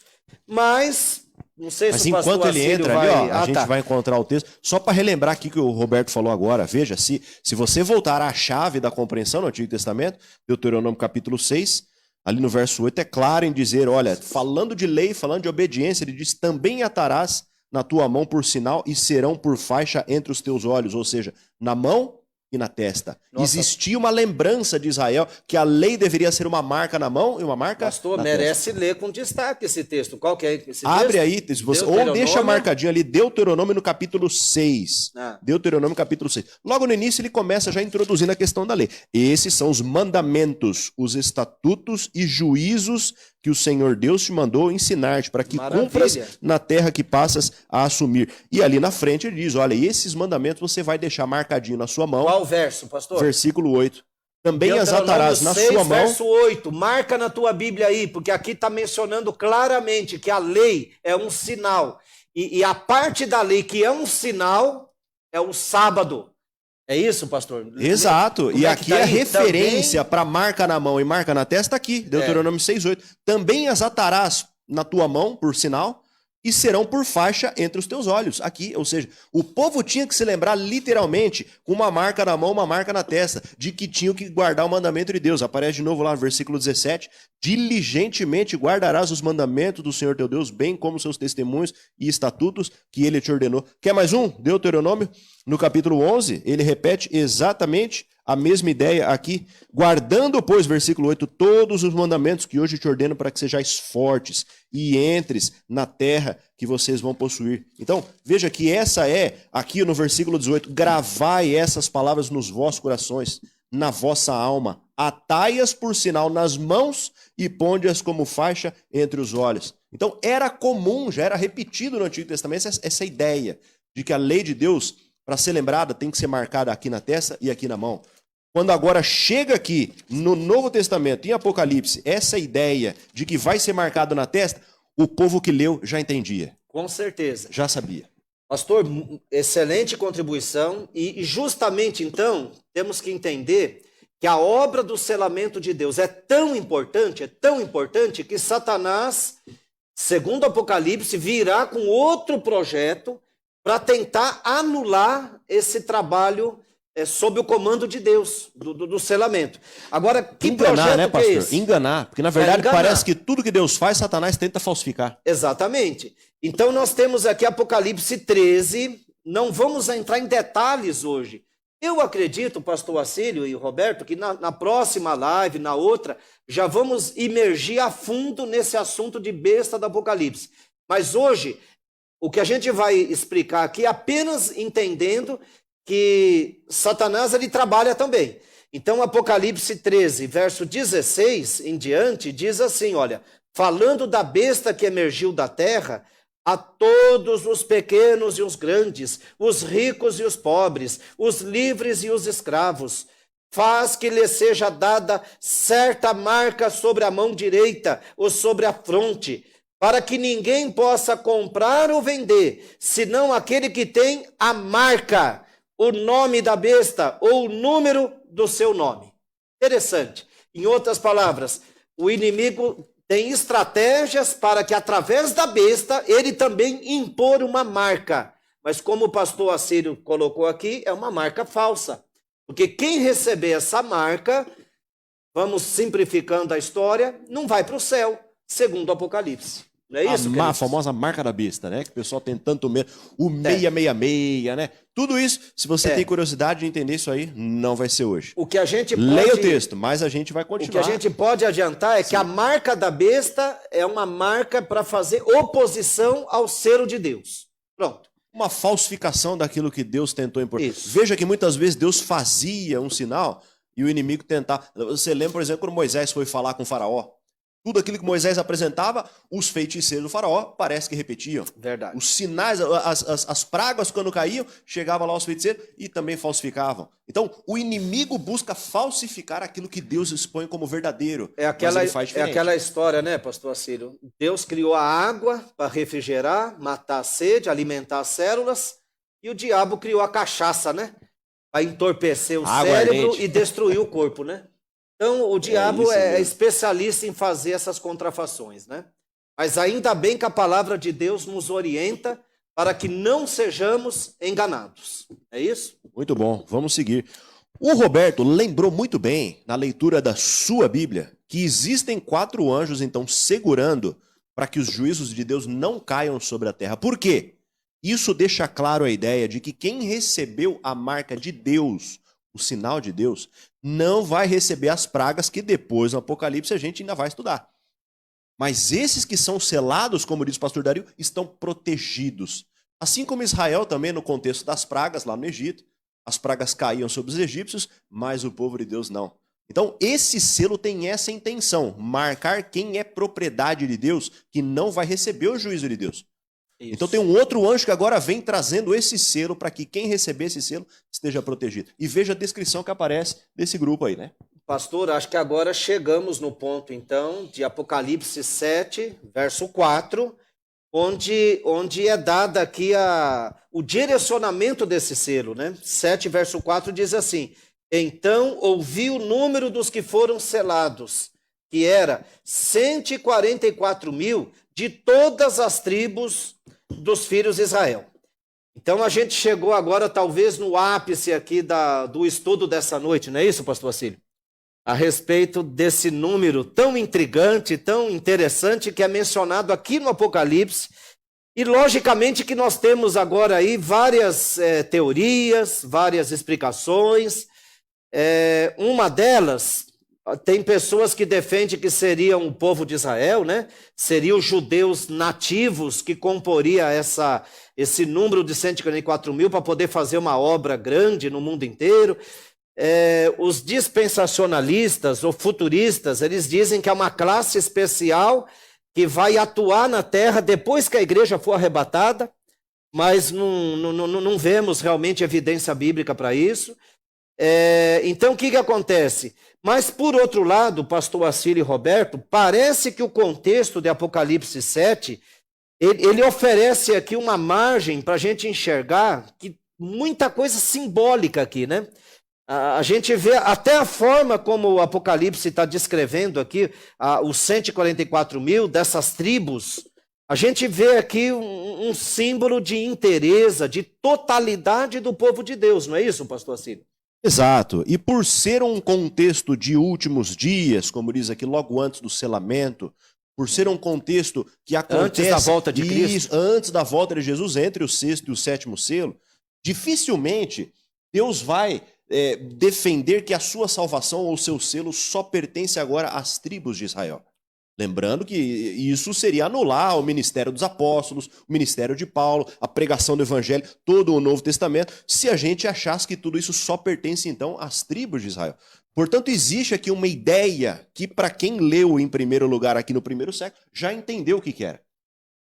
Mas, não sei se o pastor enquanto ele Assírio entra vai... ali, ó, a gente vai encontrar o texto. Só para relembrar aqui que o Roberto falou agora, veja, se você voltar à chave da compreensão no Antigo Testamento, Deuteronômio capítulo 6, ali no verso 8, é claro em dizer, olha, falando de lei, falando de obediência, ele diz, também atarás na tua mão por sinal e serão por faixa entre os teus olhos, ou seja, na mão e na testa. Nossa. Existia uma lembrança de Israel que a lei deveria ser uma marca na mão e uma marca Pastor, na merece testa. ler com destaque esse texto. Qual que é esse texto? Abre aí, ou deixa marcadinho ali, Deuteronômio no capítulo 6. Deuteronômio capítulo 6. Logo no início ele começa já introduzindo a questão da lei. Esses são os mandamentos, os estatutos e juízos que o Senhor Deus te mandou ensinar-te, para que cumpras na terra que passas a assumir. E ali na frente ele diz, olha, esses mandamentos você vai deixar marcadinho na sua mão. Qual verso, pastor? Versículo 8. Também as atarás na 6, sua mão. Verso 8, marca na tua Bíblia aí, porque aqui está mencionando claramente que a lei é um sinal. E a parte da lei que é um sinal é o sábado. É isso, pastor? Exato. E aqui tá a aí? referência para marca na mão e marca na testa aqui, Deuteronômio 6:8. Também as atarás na tua mão por sinal e serão por faixa entre os teus olhos. Aqui, ou seja, o povo tinha que se lembrar literalmente com uma marca na mão, uma marca na testa, de que tinham que guardar o mandamento de Deus. Aparece de novo lá no versículo 17. Diligentemente guardarás os mandamentos do Senhor teu Deus, bem como seus testemunhos e estatutos que ele te ordenou. Quer mais um? Deuteronômio, no capítulo 11, ele repete exatamente a mesma ideia aqui. Guardando, pois, versículo 8, todos os mandamentos que hoje te ordeno para que sejais fortes e entres na terra que vocês vão possuir. Então, veja que essa é, aqui no versículo 18, gravai essas palavras nos vossos corações, na vossa alma, atai-as por sinal nas mãos e ponde-as como faixa entre os olhos. Então, era comum, já era repetido no Antigo Testamento essa ideia de que a lei de Deus, para ser lembrada, tem que ser marcada aqui na testa e aqui na mão. Quando agora chega aqui no Novo Testamento, em Apocalipse, essa ideia de que vai ser marcado na testa, o povo que leu já entendia. Com certeza. Já sabia. Pastor, excelente contribuição. E justamente então, temos que entender que a obra do selamento de Deus é tão importante que Satanás, segundo Apocalipse, virá com outro projeto para tentar anular esse trabalho sob o comando de Deus, do selamento. Agora, que enganar, projeto né, pastor? que é esse? Enganar, porque na verdade parece que tudo que Deus faz, Satanás tenta falsificar. Exatamente. Então nós temos aqui Apocalipse 13, não vamos entrar em detalhes hoje. Eu acredito, pastor Assírio e Roberto, que na próxima live, na outra, já vamos imergir a fundo nesse assunto de besta do Apocalipse. Mas hoje, o que a gente vai explicar aqui é apenas entendendo que Satanás ele trabalha também. Então, Apocalipse 13, verso 16 em diante, diz assim, olha, falando da besta que emergiu da terra, a todos os pequenos e os grandes, os ricos e os pobres, os livres e os escravos, faz que lhe seja dada certa marca sobre a mão direita ou sobre a fronte, para que ninguém possa comprar ou vender, senão aquele que tem a marca, o nome da besta ou o número do seu nome. Interessante. Em outras palavras, o inimigo tem estratégias para que através da besta ele também impor uma marca. Mas como o pastor Assírio colocou aqui, é uma marca falsa. Porque quem receber essa marca, vamos simplificando a história, não vai para o céu, segundo o Apocalipse. Não é isso? A famosa marca da besta, né? Que o pessoal tem tanto medo. O 666, né? Tudo isso, se você tem curiosidade de entender isso aí, não vai ser hoje. O que a gente leia o texto, mas a gente vai continuar. O que a gente pode adiantar é que a marca da besta é uma marca para fazer oposição ao selo de Deus. Pronto. Uma falsificação daquilo que Deus tentou impor. Isso. Veja que muitas vezes Deus fazia um sinal e o inimigo tentava. Você lembra, por exemplo, quando Moisés foi falar com o faraó? Tudo aquilo que Moisés apresentava, os feiticeiros do faraó parece que repetiam. Verdade. Os sinais, as pragas quando caíam, chegavam lá os feiticeiros e também falsificavam. Então, o inimigo busca falsificar aquilo que Deus expõe como verdadeiro. É aquela história, né, pastor Acílio? Deus criou a água para refrigerar, matar a sede, alimentar as células, e o diabo criou a cachaça, né? Para entorpecer o cérebro ardente. e destruir o corpo, né? Então, o diabo é especialista em fazer essas contrafações, né? Mas ainda bem que a palavra de Deus nos orienta para que não sejamos enganados. É isso? Muito bom, vamos seguir. O Roberto lembrou muito bem, na leitura da sua Bíblia, que existem 4 anjos, então, segurando para que os juízos de Deus não caiam sobre a terra. Por quê? Isso deixa claro a ideia de que quem recebeu a marca de Deus, o sinal de Deus, não vai receber as pragas que depois no Apocalipse a gente ainda vai estudar. Mas esses que são selados, como diz o pastor Dario, estão protegidos. Assim como Israel também no contexto das pragas lá no Egito, as pragas caíam sobre os egípcios, mas o povo de Deus não. Então esse selo tem essa intenção, marcar quem é propriedade de Deus, que não vai receber o juízo de Deus. Isso. Então tem um outro anjo que agora vem trazendo esse selo para que quem receber esse selo esteja protegido. E veja a descrição que aparece desse grupo aí, né? Pastor, acho que agora chegamos no ponto, então, de Apocalipse 7, verso 4, onde é dado aqui o direcionamento desse selo, né? 7, verso 4 diz assim: então ouvi o número dos que foram selados, que era 144.000 de todas as tribos dos filhos de Israel. Então a gente chegou agora talvez no ápice aqui do estudo dessa noite, não é isso, pastor Acílio? A respeito desse número tão intrigante, tão interessante, que é mencionado aqui no Apocalipse. E logicamente que nós temos agora aí várias teorias, várias explicações. Uma delas, tem pessoas que defendem que seriam o povo de Israel, né? Seriam os judeus nativos que comporia esse número de 144.000 para poder fazer uma obra grande no mundo inteiro. Os dispensacionalistas ou futuristas, eles dizem que é uma classe especial que vai atuar na terra depois que a igreja for arrebatada, mas não vemos realmente evidência bíblica para isso. Então o que acontece? Mas por outro lado, pastor Acílio e Roberto, parece que o contexto de Apocalipse 7, ele oferece aqui uma margem para a gente enxergar que muita coisa simbólica aqui, né? A gente vê até a forma como o Apocalipse está descrevendo aqui os 144.000 dessas tribos. A gente vê aqui um símbolo de inteireza, de totalidade do povo de Deus, não é isso, pastor Acílio? Exato. E por ser um contexto de últimos dias, como diz aqui, logo antes do selamento, por ser um contexto que acontece antes da volta de Cristo, antes da volta de Jesus, entre o 6º e o 7º selo, dificilmente Deus vai defender que a sua salvação ou o seu selo só pertence agora às tribos de Israel. Lembrando que isso seria anular o ministério dos apóstolos, o ministério de Paulo, a pregação do evangelho, todo o Novo Testamento, se a gente achasse que tudo isso só pertence então às tribos de Israel. Portanto, existe aqui uma ideia que para quem leu em primeiro lugar aqui no primeiro século, já entendeu o que era.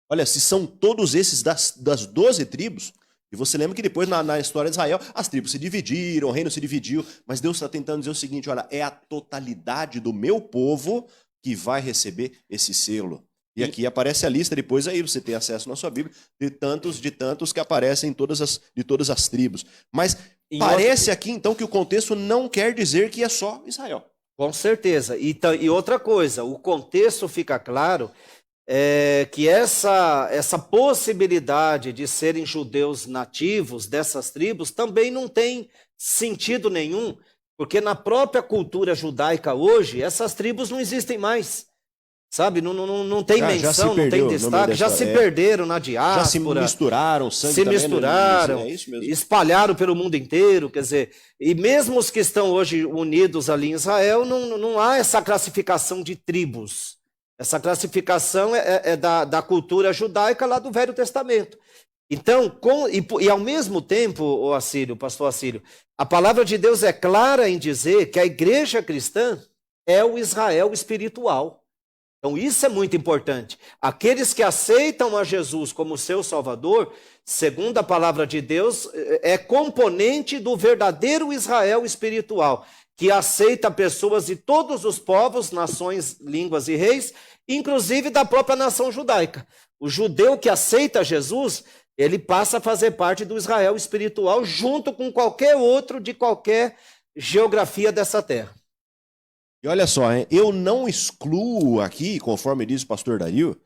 Olha, se são todos esses das 12 tribos, e você lembra que depois na história de Israel, as tribos se dividiram, o reino se dividiu, mas Deus está tentando dizer o seguinte, olha, é a totalidade do meu povo que vai receber esse selo. E aqui aparece a lista, depois aí você tem acesso na sua Bíblia, de tantos que aparecem de todas as tribos. Mas parece aqui então que o contexto não quer dizer que é só Israel. Com certeza. E outra coisa, o contexto fica claro que essa possibilidade de serem judeus nativos dessas tribos também não tem sentido nenhum, porque na própria cultura judaica hoje, essas tribos não existem mais. Sabe, não tem menção, não tem destaque, já se perderam na diáspora. Já se misturaram, se misturaram, espalharam pelo mundo inteiro, quer dizer, e mesmo os que estão hoje unidos ali em Israel, não há essa classificação de tribos. Essa classificação é da cultura judaica lá do Velho Testamento. Então, e ao mesmo tempo, o Acílio, pastor Acílio, a palavra de Deus é clara em dizer que a igreja cristã é o Israel espiritual. Então isso é muito importante. Aqueles que aceitam a Jesus como seu Salvador, segundo a palavra de Deus, é componente do verdadeiro Israel espiritual, que aceita pessoas de todos os povos, nações, línguas e reis, inclusive da própria nação judaica. O judeu que aceita Jesus, ele passa a fazer parte do Israel espiritual, junto com qualquer outro de qualquer geografia dessa terra. E olha só, hein? Eu não excluo aqui, conforme diz o pastor Dario,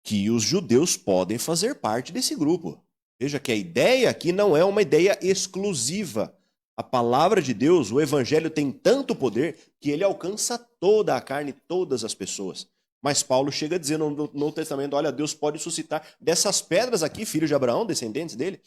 que os judeus podem fazer parte desse grupo. Veja que a ideia aqui não é uma ideia exclusiva. A palavra de Deus, o evangelho tem tanto poder que ele alcança toda a carne, todas as pessoas. Mas Paulo chega a dizer no Novo Testamento, olha, Deus pode suscitar dessas pedras aqui, filhos de Abraão, descendentes dele.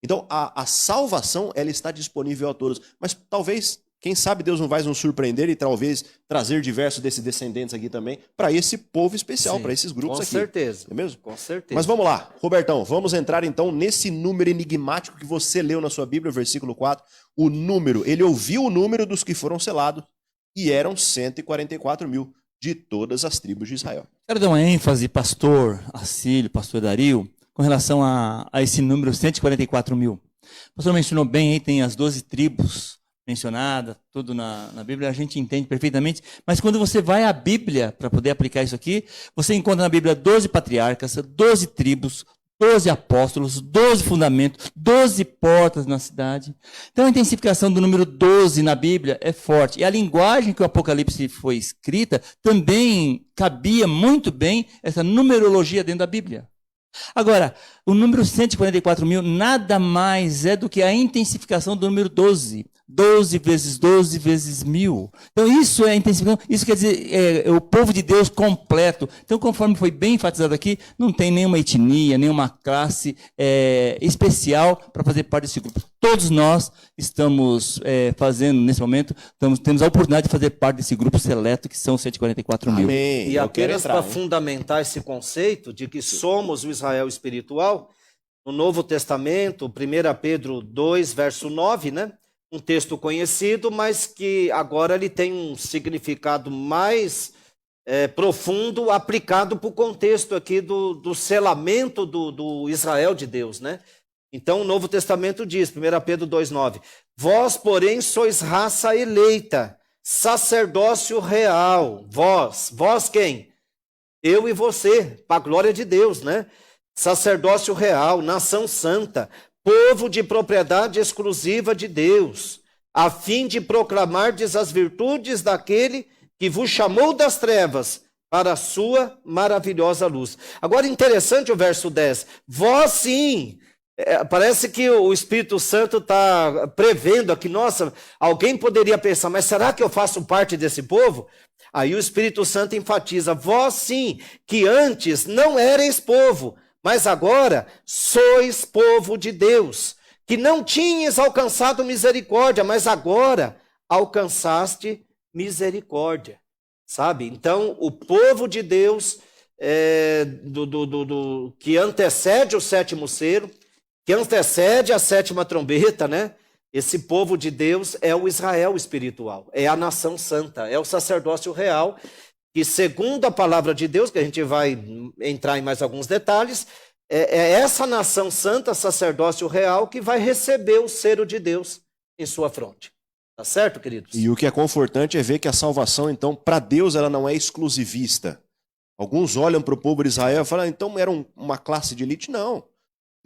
Então, a salvação, ela está disponível a todos. Mas talvez, quem sabe Deus não vai nos surpreender e talvez trazer diversos desses descendentes aqui também para esse povo especial, para esses grupos aqui. Com certeza. É mesmo? Com certeza. Mas vamos lá, Robertão, vamos entrar então nesse número enigmático que você leu na sua Bíblia, versículo 4. O número, ele ouviu o número dos que foram selados e eram 144 mil de todas as tribos de Israel. Quero dar uma ênfase, pastor Acílio, pastor Dario, com relação a esse número 144 mil. O pastor mencionou bem aí, tem as 12 tribos mencionadas, tudo na Bíblia, a gente entende perfeitamente, mas quando você vai à Bíblia, para poder aplicar isso aqui, você encontra na Bíblia 12 patriarcas, 12 tribos, 12 apóstolos, 12 fundamentos, 12 portas na cidade. Então a intensificação do número 12 na Bíblia é forte. E a linguagem que o Apocalipse foi escrita também cabia muito bem essa numerologia dentro da Bíblia. Agora, o número 144 mil nada mais é do que a intensificação do número 12. 12 vezes 12 vezes 1000. Então isso é a intensificação, isso quer dizer, é o povo de Deus completo. Então, conforme foi bem enfatizado aqui, não tem nenhuma etnia, nenhuma classe especial para fazer parte desse grupo. Todos nós estamos fazendo, nesse momento, temos a oportunidade de fazer parte desse grupo seleto, que são 144 mil. Amém. E apenas para fundamentar esse conceito de que somos o Israel espiritual, no Novo Testamento, 1 Pedro 2, verso 9, né? Um texto conhecido, mas que agora ele tem um significado mais profundo, aplicado para o contexto aqui do selamento do Israel de Deus, né? Então o Novo Testamento diz, 1 Pedro 2,9, vós, porém, sois raça eleita, sacerdócio real, vós quem? Eu e você, para a glória de Deus, né? Sacerdócio real, nação santa, povo de propriedade exclusiva de Deus, a fim de proclamardes as virtudes daquele que vos chamou das trevas para a sua maravilhosa luz. Agora, interessante o verso 10. Vós sim, parece que o Espírito Santo está prevendo aqui, nossa, alguém poderia pensar, mas será que eu faço parte desse povo? Aí o Espírito Santo enfatiza, vós sim, que antes não erais povo, mas agora sois povo de Deus, que não tinhas alcançado misericórdia, mas agora alcançaste misericórdia, sabe? Então, o povo de Deus, que antecede o sétimo selo, que antecede a sétima trombeta, né? Esse povo de Deus é o Israel espiritual, é a nação santa, é o sacerdócio real, que segundo a palavra de Deus, que a gente vai entrar em mais alguns detalhes, é essa nação santa, sacerdócio real, que vai receber o selo de Deus em sua fronte. Tá certo, queridos? E o que é confortante é ver que a salvação, então, para Deus, ela não é exclusivista. Alguns olham para o povo de Israel e falam, então era uma classe de elite? Não.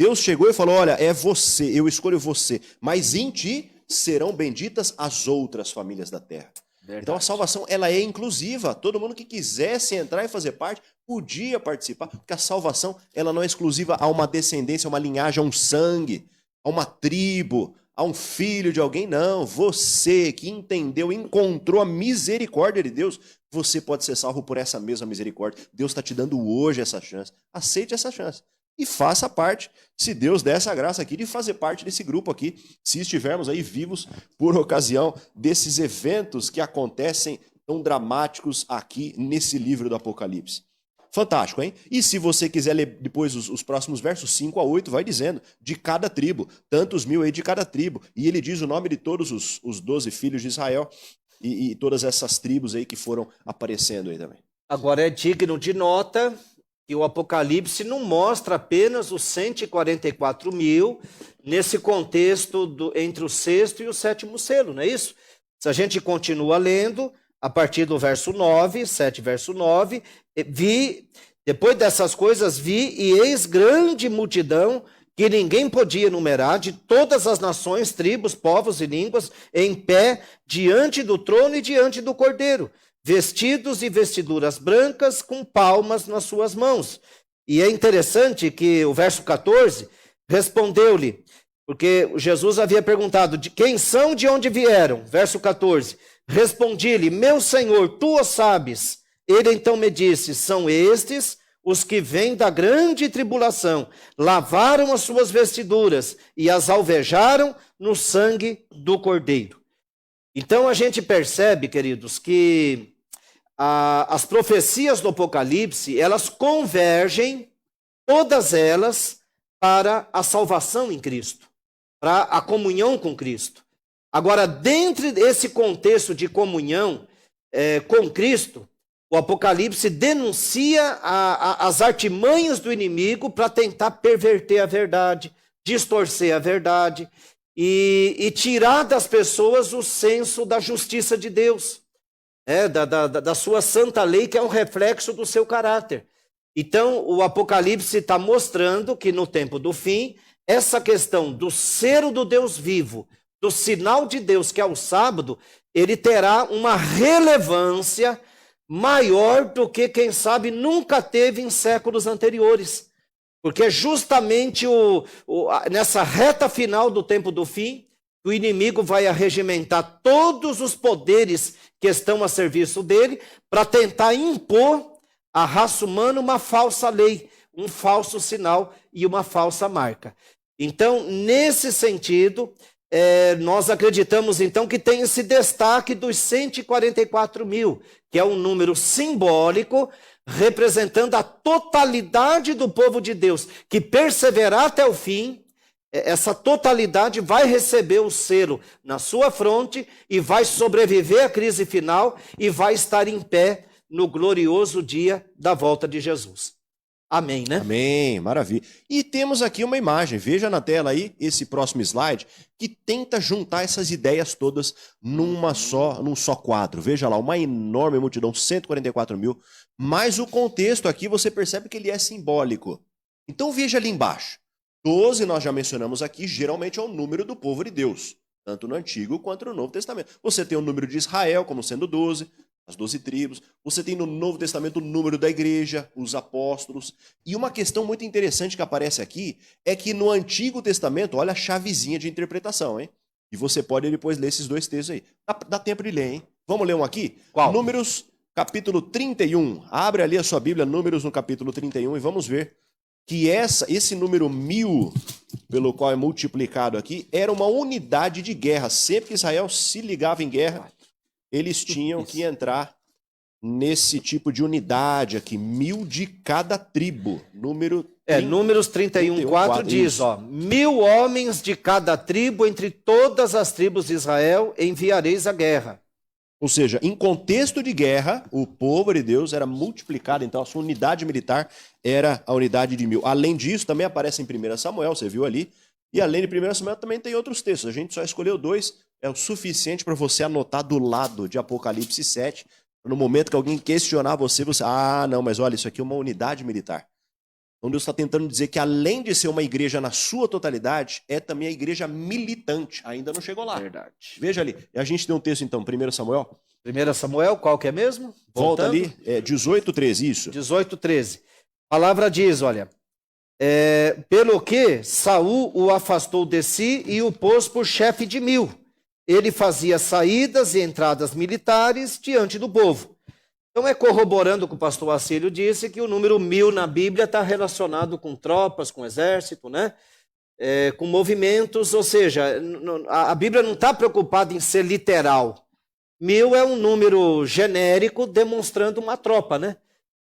Deus chegou e falou, olha, é você, eu escolho você, mas em ti serão benditas as outras famílias da terra. Verdade. Então a salvação, ela é inclusiva. Todo mundo que quisesse entrar e fazer parte, podia participar, porque a salvação, ela não é exclusiva a uma descendência, a uma linhagem, a um sangue, a uma tribo, a um filho de alguém. Não, você que entendeu, encontrou a misericórdia de Deus, você pode ser salvo por essa mesma misericórdia. Deus está te dando hoje essa chance. Aceite essa chance. E faça parte, se Deus der essa graça aqui, de fazer parte desse grupo aqui, se estivermos aí vivos por ocasião desses eventos que acontecem tão dramáticos aqui nesse livro do Apocalipse. Fantástico, hein? E se você quiser ler depois os próximos versos 5 a 8, vai dizendo, de cada tribo, tantos mil aí de cada tribo. E ele diz o nome de todos os 12 filhos de Israel e todas essas tribos aí que foram aparecendo aí também. Agora é digno de nota que o Apocalipse não mostra apenas os 144 mil nesse contexto entre o sexto e o sétimo selo, não é isso? Se a gente continua lendo, a partir do verso 9, 7 verso 9, depois dessas coisas vi e eis grande multidão que ninguém podia enumerar, de todas as nações, tribos, povos e línguas, em pé diante do trono e diante do Cordeiro, vestidos e vestiduras brancas, com palmas nas suas mãos. E é interessante que o verso 14 respondeu-lhe, porque Jesus havia perguntado, de quem são, de onde vieram? Verso 14, respondi-lhe, meu Senhor, tu o sabes. Ele então me disse, são estes os que vêm da grande tribulação, lavaram as suas vestiduras e as alvejaram no sangue do Cordeiro. Então a gente percebe, queridos, que as profecias do Apocalipse, elas convergem, todas elas, para a salvação em Cristo, para a comunhão com Cristo. Agora, dentro desse contexto de comunhão com Cristo, o Apocalipse denuncia as artimanhas do inimigo para tentar perverter a verdade, distorcer a verdade e tirar das pessoas o senso da justiça de Deus, da sua santa lei, que é um reflexo do seu caráter. Então, o Apocalipse está mostrando que no tempo do fim, essa questão do selo do Deus vivo, do sinal de Deus, que é o sábado, ele terá uma relevância maior do que, quem sabe, nunca teve em séculos anteriores. Porque justamente nessa reta final do tempo do fim, o inimigo vai arregimentar todos os poderes que estão a serviço dele para tentar impor à raça humana uma falsa lei, um falso sinal e uma falsa marca. Então, nesse sentido, nós acreditamos então que tem esse destaque dos 144 mil, que é um número simbólico, representando a totalidade do povo de Deus, que perseverar até o fim. Essa totalidade vai receber o selo na sua fronte e vai sobreviver à crise final e vai estar em pé no glorioso dia da volta de Jesus. Amém, né? Amém, maravilha. E temos aqui uma imagem, veja na tela aí, esse próximo slide, que tenta juntar essas ideias todas num só quadro. Veja lá, uma enorme multidão, 144 mil, mas o contexto aqui você percebe que ele é simbólico. Então veja ali embaixo, 12 nós já mencionamos aqui, geralmente é o número do povo de Deus, tanto no Antigo quanto no Novo Testamento. Você tem o número de Israel como sendo 12, as 12 tribos. Você tem no Novo Testamento o número da igreja, os apóstolos. E uma questão muito interessante que aparece aqui é que no Antigo Testamento, olha a chavezinha de interpretação, hein? E você pode depois ler esses dois textos aí. Dá tempo de ler, hein? Vamos ler um aqui? Qual? Números, capítulo 31. Abre ali a sua Bíblia, Números no capítulo 31, e vamos ver que esse número 1000, pelo qual é multiplicado aqui, era uma unidade de guerra. Sempre que Israel se ligava em guerra, eles tinham que entrar nesse tipo de unidade aqui, 1000 de cada tribo. Números 31:4 diz, 1000 homens de cada tribo, entre todas as tribos de Israel, enviareis à guerra. Ou seja, em contexto de guerra, o povo de Deus era multiplicado, então a sua unidade militar era a unidade de 1000. Além disso, também aparece em 1 Samuel, você viu ali, e além de 1 Samuel também tem outros textos, a gente só escolheu 2, é o suficiente para você anotar do lado de Apocalipse 7, no momento que alguém questionar você, não, mas olha, isso aqui é uma unidade militar. Então Deus está tentando dizer que além de ser uma igreja na sua totalidade, é também a igreja militante, ainda não chegou lá. Verdade. Veja ali, a gente tem um texto então, 1 Samuel. 1 Samuel, qual que é mesmo? Volta ali, 18:13, isso. 18:13. A palavra diz, olha, pelo que Saul o afastou de si e o pôs por chefe de 1000. Ele fazia saídas e entradas militares diante do povo. Então corroborando o que o pastor Acílio disse, que o número 1000 na Bíblia está relacionado com tropas, com exército, né? Com movimentos, ou seja, a Bíblia não está preocupada em ser literal. 1000 é um número genérico demonstrando uma tropa, né?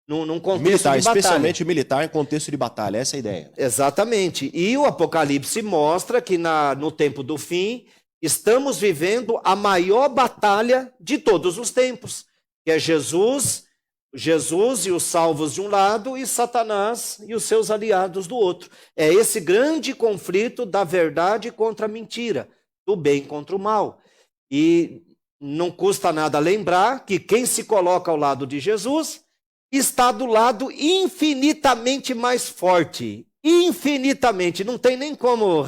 Num contexto militar, de batalha. especialmente militar em contexto de batalha, essa é a ideia. Exatamente. E o Apocalipse mostra que no tempo do fim, estamos vivendo a maior batalha de todos os tempos, que é Jesus Jesus e os salvos de um lado e Satanás e os seus aliados do outro. É esse grande conflito da verdade contra a mentira, do bem contra o mal. E não custa nada lembrar que quem se coloca ao lado de Jesus está do lado infinitamente mais forte. Infinitamente. Não tem nem como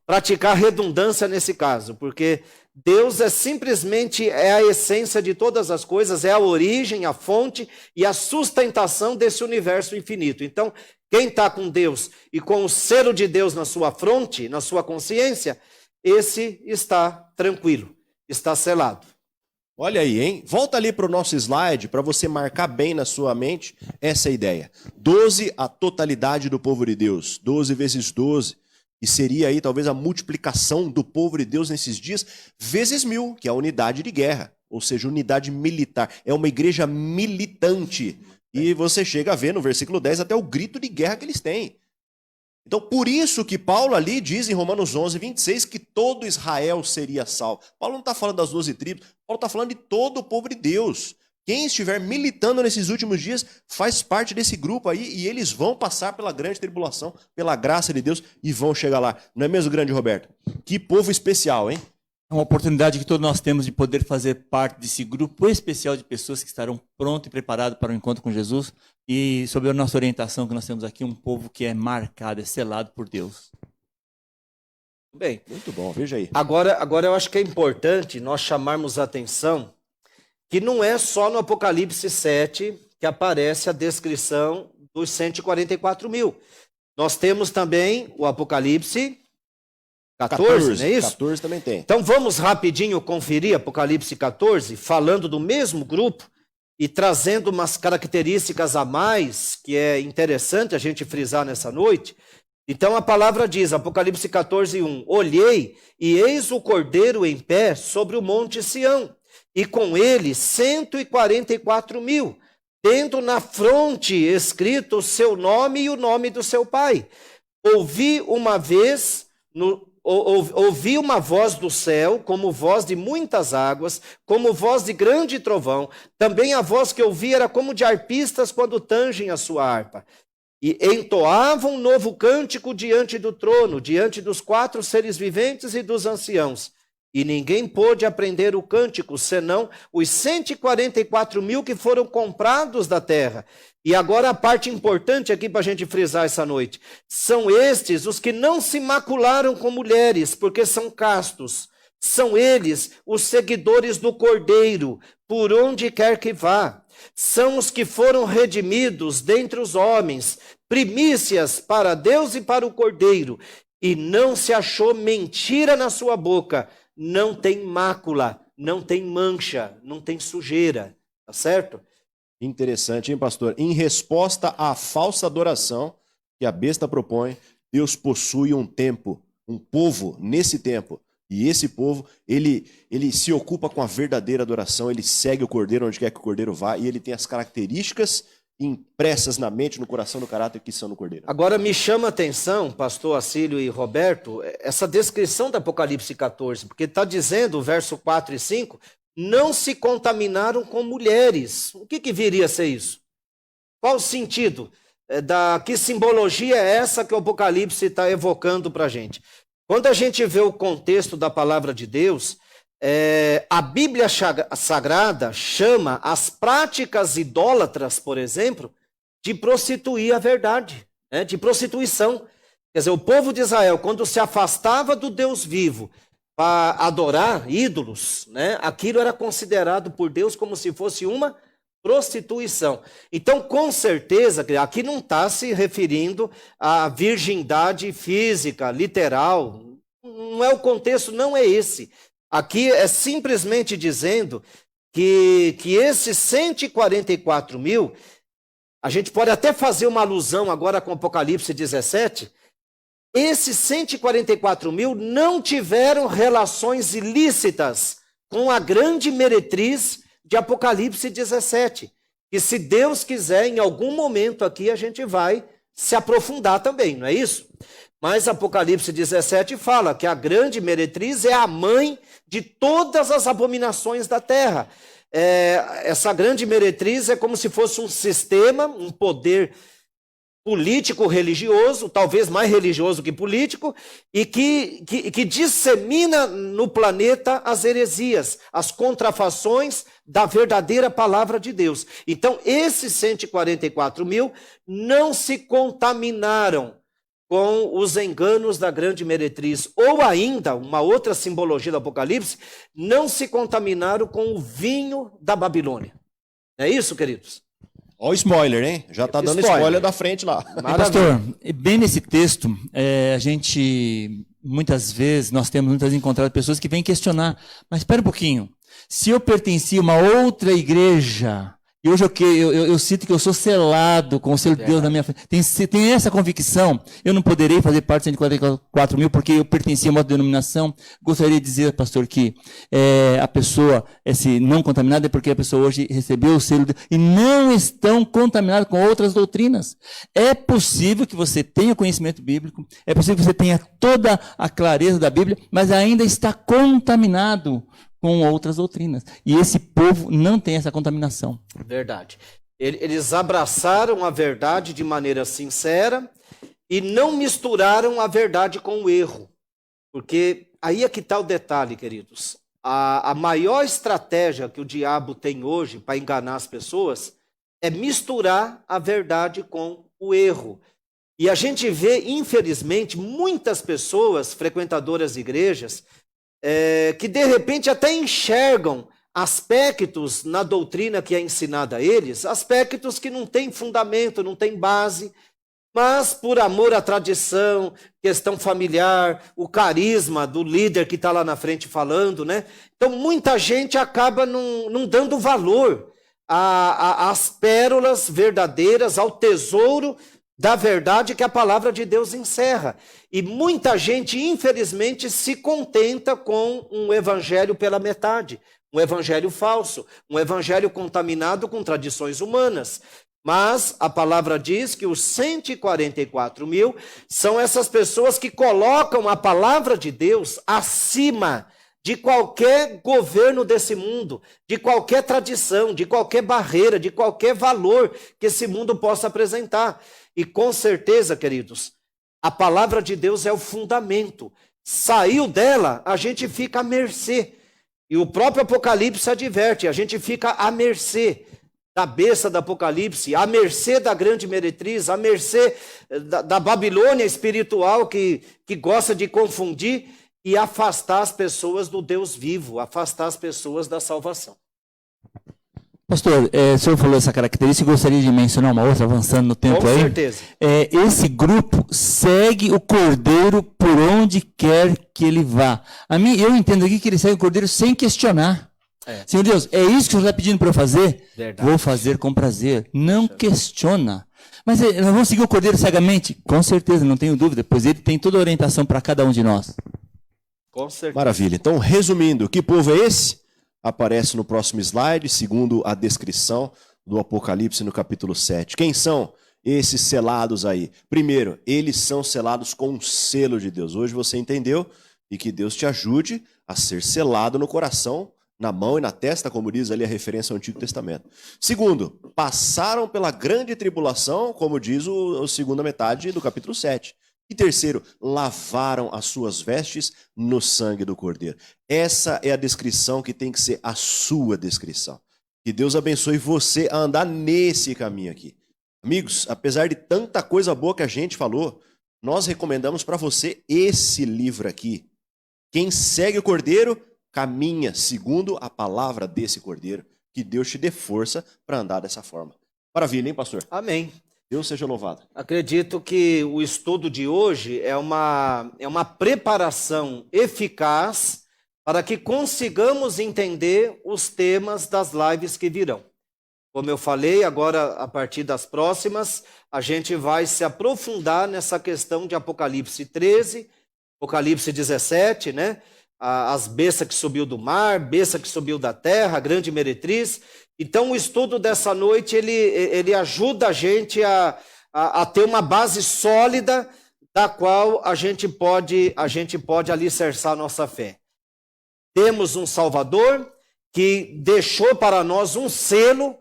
praticar redundância nesse caso, porque Deus é simplesmente a essência de todas as coisas, é a origem, a fonte e a sustentação desse universo infinito. Então, quem está com Deus e com o selo de Deus na sua fronte, na sua consciência, esse está tranquilo, está selado. Olha aí, hein? Volta ali para o nosso slide para você marcar bem na sua mente essa ideia. 12, a totalidade do povo de Deus. 12 vezes 12. E seria aí talvez a multiplicação do povo de Deus nesses dias, vezes 1000, que é a unidade de guerra, ou seja, unidade militar. É uma igreja militante. E você chega a ver no versículo 10 até o grito de guerra que eles têm. Então, por isso que Paulo ali diz em Romanos 11, 26, que todo Israel seria salvo. Paulo não está falando das 12 tribos, Paulo está falando de todo o povo de Deus. Quem estiver militando nesses últimos dias faz parte desse grupo aí e eles vão passar pela grande tribulação, pela graça de Deus e vão chegar lá. Não é mesmo, grande Roberto? Que povo especial, hein? É uma oportunidade que todos nós temos de poder fazer parte desse grupo especial de pessoas que estarão prontos e preparados para o encontro com Jesus. E sob a nossa orientação que nós temos aqui, um povo que é marcado, é selado por Deus. Bem, muito bom, veja aí. Agora eu acho que é importante nós chamarmos a atenção que não é só no Apocalipse 7 que aparece a descrição dos 144 mil. Nós temos também o Apocalipse 14, não é isso? 14 também tem. Então vamos rapidinho conferir Apocalipse 14, falando do mesmo grupo e trazendo umas características a mais, que é interessante a gente frisar nessa noite. Então a palavra diz, Apocalipse 14, 1, olhei e eis o Cordeiro em pé sobre o monte Sião, e com ele 144 mil, tendo na fronte escrito o seu nome e o nome do seu pai. Ouvi uma voz do céu, como voz de muitas águas, como voz de grande trovão. Também a voz que ouvi era como de arpistas quando tangem a sua harpa. E entoavam um novo cântico diante do trono, diante dos 4 seres viventes e dos anciãos. E ninguém pôde aprender o cântico, senão os 144 mil que foram comprados da terra. E agora a parte importante aqui para a gente frisar essa noite. São estes os que não se macularam com mulheres, porque são castos. São eles os seguidores do Cordeiro, por onde quer que vá. São os que foram redimidos dentre os homens, primícias para Deus e para o Cordeiro. E não se achou mentira na sua boca. Não tem mácula, não tem mancha, não tem sujeira, tá certo? Interessante, hein, pastor? Em resposta à falsa adoração que a besta propõe, Deus possui um tempo, um povo nesse tempo. E esse povo, ele se ocupa com a verdadeira adoração, ele segue o Cordeiro onde quer que o Cordeiro vá, e ele tem as características impressas na mente, no coração, no caráter que são no Cordeiro. Agora me chama a atenção, pastor Acílio e Roberto, essa descrição do Apocalipse 14, porque está dizendo, o verso 4 e 5, não se contaminaram com mulheres. O que viria a ser isso? Qual o sentido? Que simbologia é essa que o Apocalipse está evocando para a gente? Quando a gente vê o contexto da palavra de Deus, a Bíblia Sagrada chama as práticas idólatras, por exemplo, de prostituir a verdade, de prostituição. Quer dizer, o povo de Israel, quando se afastava do Deus vivo para adorar ídolos, aquilo era considerado por Deus como se fosse uma prostituição. Então, com certeza, aqui não está se referindo à virgindade física, literal. Não é o contexto, não é esse. Aqui é simplesmente dizendo que esses 144 mil, a gente pode até fazer uma alusão agora com Apocalipse 17, esses 144 mil não tiveram relações ilícitas com a grande meretriz de Apocalipse 17. E se Deus quiser, em algum momento aqui a gente vai se aprofundar também, não é isso? Mas Apocalipse 17 fala que a grande meretriz é a mãe de todas as abominações da terra. essa grande meretriz é como se fosse um sistema, um poder político-religioso, talvez mais religioso que político, e que dissemina no planeta as heresias, as contrafações da verdadeira palavra de Deus. Então, esses 144 mil não se contaminaram com os enganos da grande meretriz, ou ainda, uma outra simbologia do Apocalipse, não se contaminaram com o vinho da Babilônia. É isso, queridos? Ó o spoiler, hein? Já tá dando spoiler da frente lá. Pastor, bem nesse texto, a gente, muitas vezes, nós temos muitas encontrado pessoas que vêm questionar, mas espera um pouquinho, se eu pertencia a uma outra igreja, e hoje eu sinto que eu sou selado com o selo de Deus na minha frente, tem essa convicção, eu não poderei fazer parte de 144 mil porque eu pertencia a uma denominação. Gostaria de dizer, pastor, que a pessoa, esse não contaminada, é porque a pessoa hoje recebeu o selo de Deus e não estão contaminados com outras doutrinas. É possível que você tenha conhecimento bíblico, é possível que você tenha toda a clareza da Bíblia, mas ainda está contaminado com outras doutrinas. E esse povo não tem essa contaminação. Verdade. Eles abraçaram a verdade de maneira sincera e não misturaram a verdade com o erro. Porque aí é que está o detalhe, queridos. A maior estratégia que o diabo tem hoje para enganar as pessoas é misturar a verdade com o erro. E a gente vê, infelizmente, muitas pessoas, frequentadoras de igrejas, que de repente até enxergam aspectos na doutrina que é ensinada a eles, aspectos que não têm fundamento, não têm base, mas por amor à tradição, questão familiar, o carisma do líder que está lá na frente falando, né? Então muita gente acaba não dando valor às pérolas verdadeiras, ao tesouro da verdade que a palavra de Deus encerra. E muita gente, infelizmente, se contenta com um evangelho pela metade, um evangelho falso, um evangelho contaminado com tradições humanas. Mas a palavra diz que os 144 mil são essas pessoas que colocam a palavra de Deus acima de qualquer governo desse mundo, de qualquer tradição, de qualquer barreira, de qualquer valor que esse mundo possa apresentar. E com certeza, queridos, a palavra de Deus é o fundamento. Saiu dela, a gente fica à mercê. E o próprio Apocalipse adverte, a gente fica à mercê da besta do Apocalipse, à mercê da grande meretriz, à mercê da Babilônia espiritual que gosta de confundir e afastar as pessoas do Deus vivo, afastar as pessoas da salvação. Pastor, o senhor falou essa característica, eu gostaria de mencionar uma outra, avançando no tempo aí. Com certeza. Esse grupo segue o Cordeiro por onde quer que ele vá. Eu entendo aqui que ele segue o Cordeiro sem questionar. Senhor Deus, é isso que o senhor está pedindo para eu fazer? Verdade. Vou fazer com prazer. Não questiona. Mas nós vamos seguir o Cordeiro cegamente? Com certeza, não tenho dúvida, pois ele tem toda a orientação para cada um de nós. Com certeza. Maravilha. Então, resumindo, que povo é esse? Aparece no próximo slide, segundo a descrição do Apocalipse no capítulo 7. Quem são esses selados aí? Primeiro, eles são selados com o selo de Deus. Hoje você entendeu, e que Deus te ajude a ser selado no coração, na mão e na testa, como diz ali a referência ao Antigo Testamento. Segundo, passaram pela grande tribulação, como diz a segunda metade do capítulo 7. E terceiro, lavaram as suas vestes no sangue do Cordeiro. Essa é a descrição que tem que ser a sua descrição. Que Deus abençoe você a andar nesse caminho aqui. Amigos, apesar de tanta coisa boa que a gente falou, nós recomendamos para você esse livro aqui. Quem segue o Cordeiro, caminha segundo a palavra desse Cordeiro. Que Deus te dê força para andar dessa forma. Maravilha, hein, pastor? Amém. Deus seja louvado. Acredito que o estudo de hoje é uma preparação eficaz para que consigamos entender os temas das lives que virão. Como eu falei, agora a partir das próximas, a gente vai se aprofundar nessa questão de Apocalipse 13, Apocalipse 17, né? As bestas que subiu do mar, besta que subiu da terra, a grande meretriz. Então o estudo dessa noite, ele ajuda a gente a ter uma base sólida da qual a gente pode alicerçar a nossa fé. Temos um Salvador que deixou para nós um selo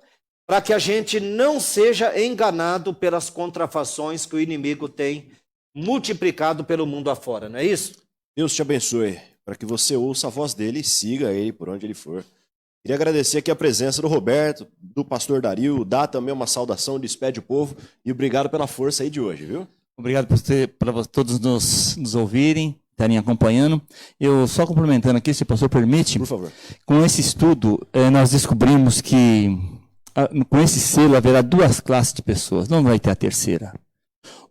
para que a gente não seja enganado pelas contrafações que o inimigo tem multiplicado pelo mundo afora, não é isso? Deus te abençoe, para que você ouça a voz dele e siga ele por onde ele for. Queria agradecer aqui a presença do Roberto, do pastor Dario, dá também uma saudação, despede o povo e obrigado pela força aí de hoje, viu? Obrigado por todos nos ouvirem, estarem acompanhando. Eu só complementando aqui, se o pastor permite. Por favor. Com esse estudo, nós descobrimos que com esse selo haverá duas classes de pessoas, não vai ter a terceira.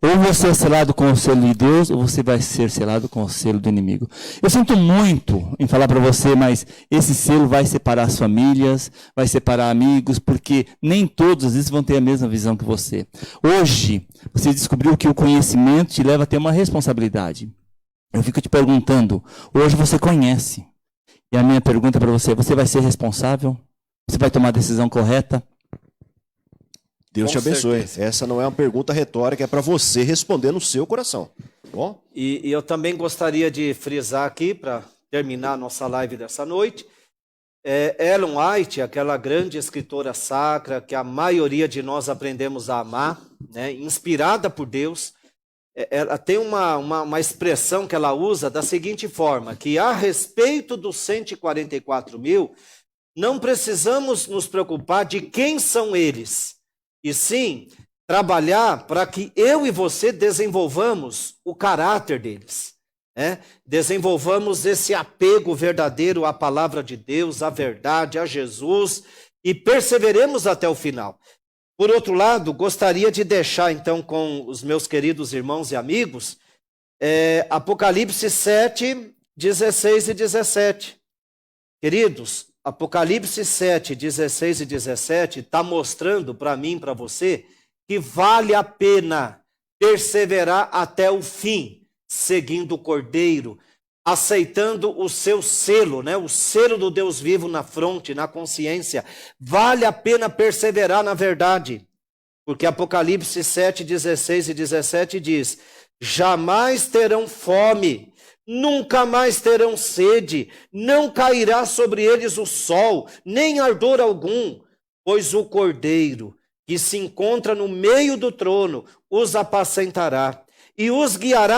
Ou você é selado com o selo de Deus, ou você vai ser selado com o selo do inimigo. Eu sinto muito em falar para você, mas esse selo vai separar as famílias, vai separar amigos, porque nem todos às vezes vão ter a mesma visão que você. Hoje, você descobriu que o conhecimento te leva a ter uma responsabilidade. Eu fico te perguntando, hoje você conhece. E a minha pergunta para você, você vai ser responsável? Você vai tomar a decisão correta? Deus te abençoe. Certeza. Essa não é uma pergunta retórica, é para você responder no seu coração. Bom? E eu também gostaria de frisar aqui, para terminar a nossa live dessa noite, Ellen White, aquela grande escritora sacra que a maioria de nós aprendemos a amar, né, inspirada por Deus, ela tem uma expressão que ela usa da seguinte forma, que a respeito dos 144 mil, não precisamos nos preocupar de quem são eles, e sim trabalhar para que eu e você desenvolvamos o caráter deles. Desenvolvamos esse apego verdadeiro à palavra de Deus, à verdade, a Jesus, e perseveremos até o final. Por outro lado, gostaria de deixar então com os meus queridos irmãos e amigos, Apocalipse 7, 16 e 17. Queridos, Apocalipse 7, 16 e 17 está mostrando para mim, para você, que vale a pena perseverar até o fim, seguindo o Cordeiro, aceitando o seu selo, né? O selo do Deus vivo na fronte, na consciência. Vale a pena perseverar na verdade, porque Apocalipse 7, 16 e 17 diz: jamais terão fome, nunca mais terão sede, não cairá sobre eles o sol, nem ardor algum, pois o Cordeiro que se encontra no meio do trono os apacentará e os guiará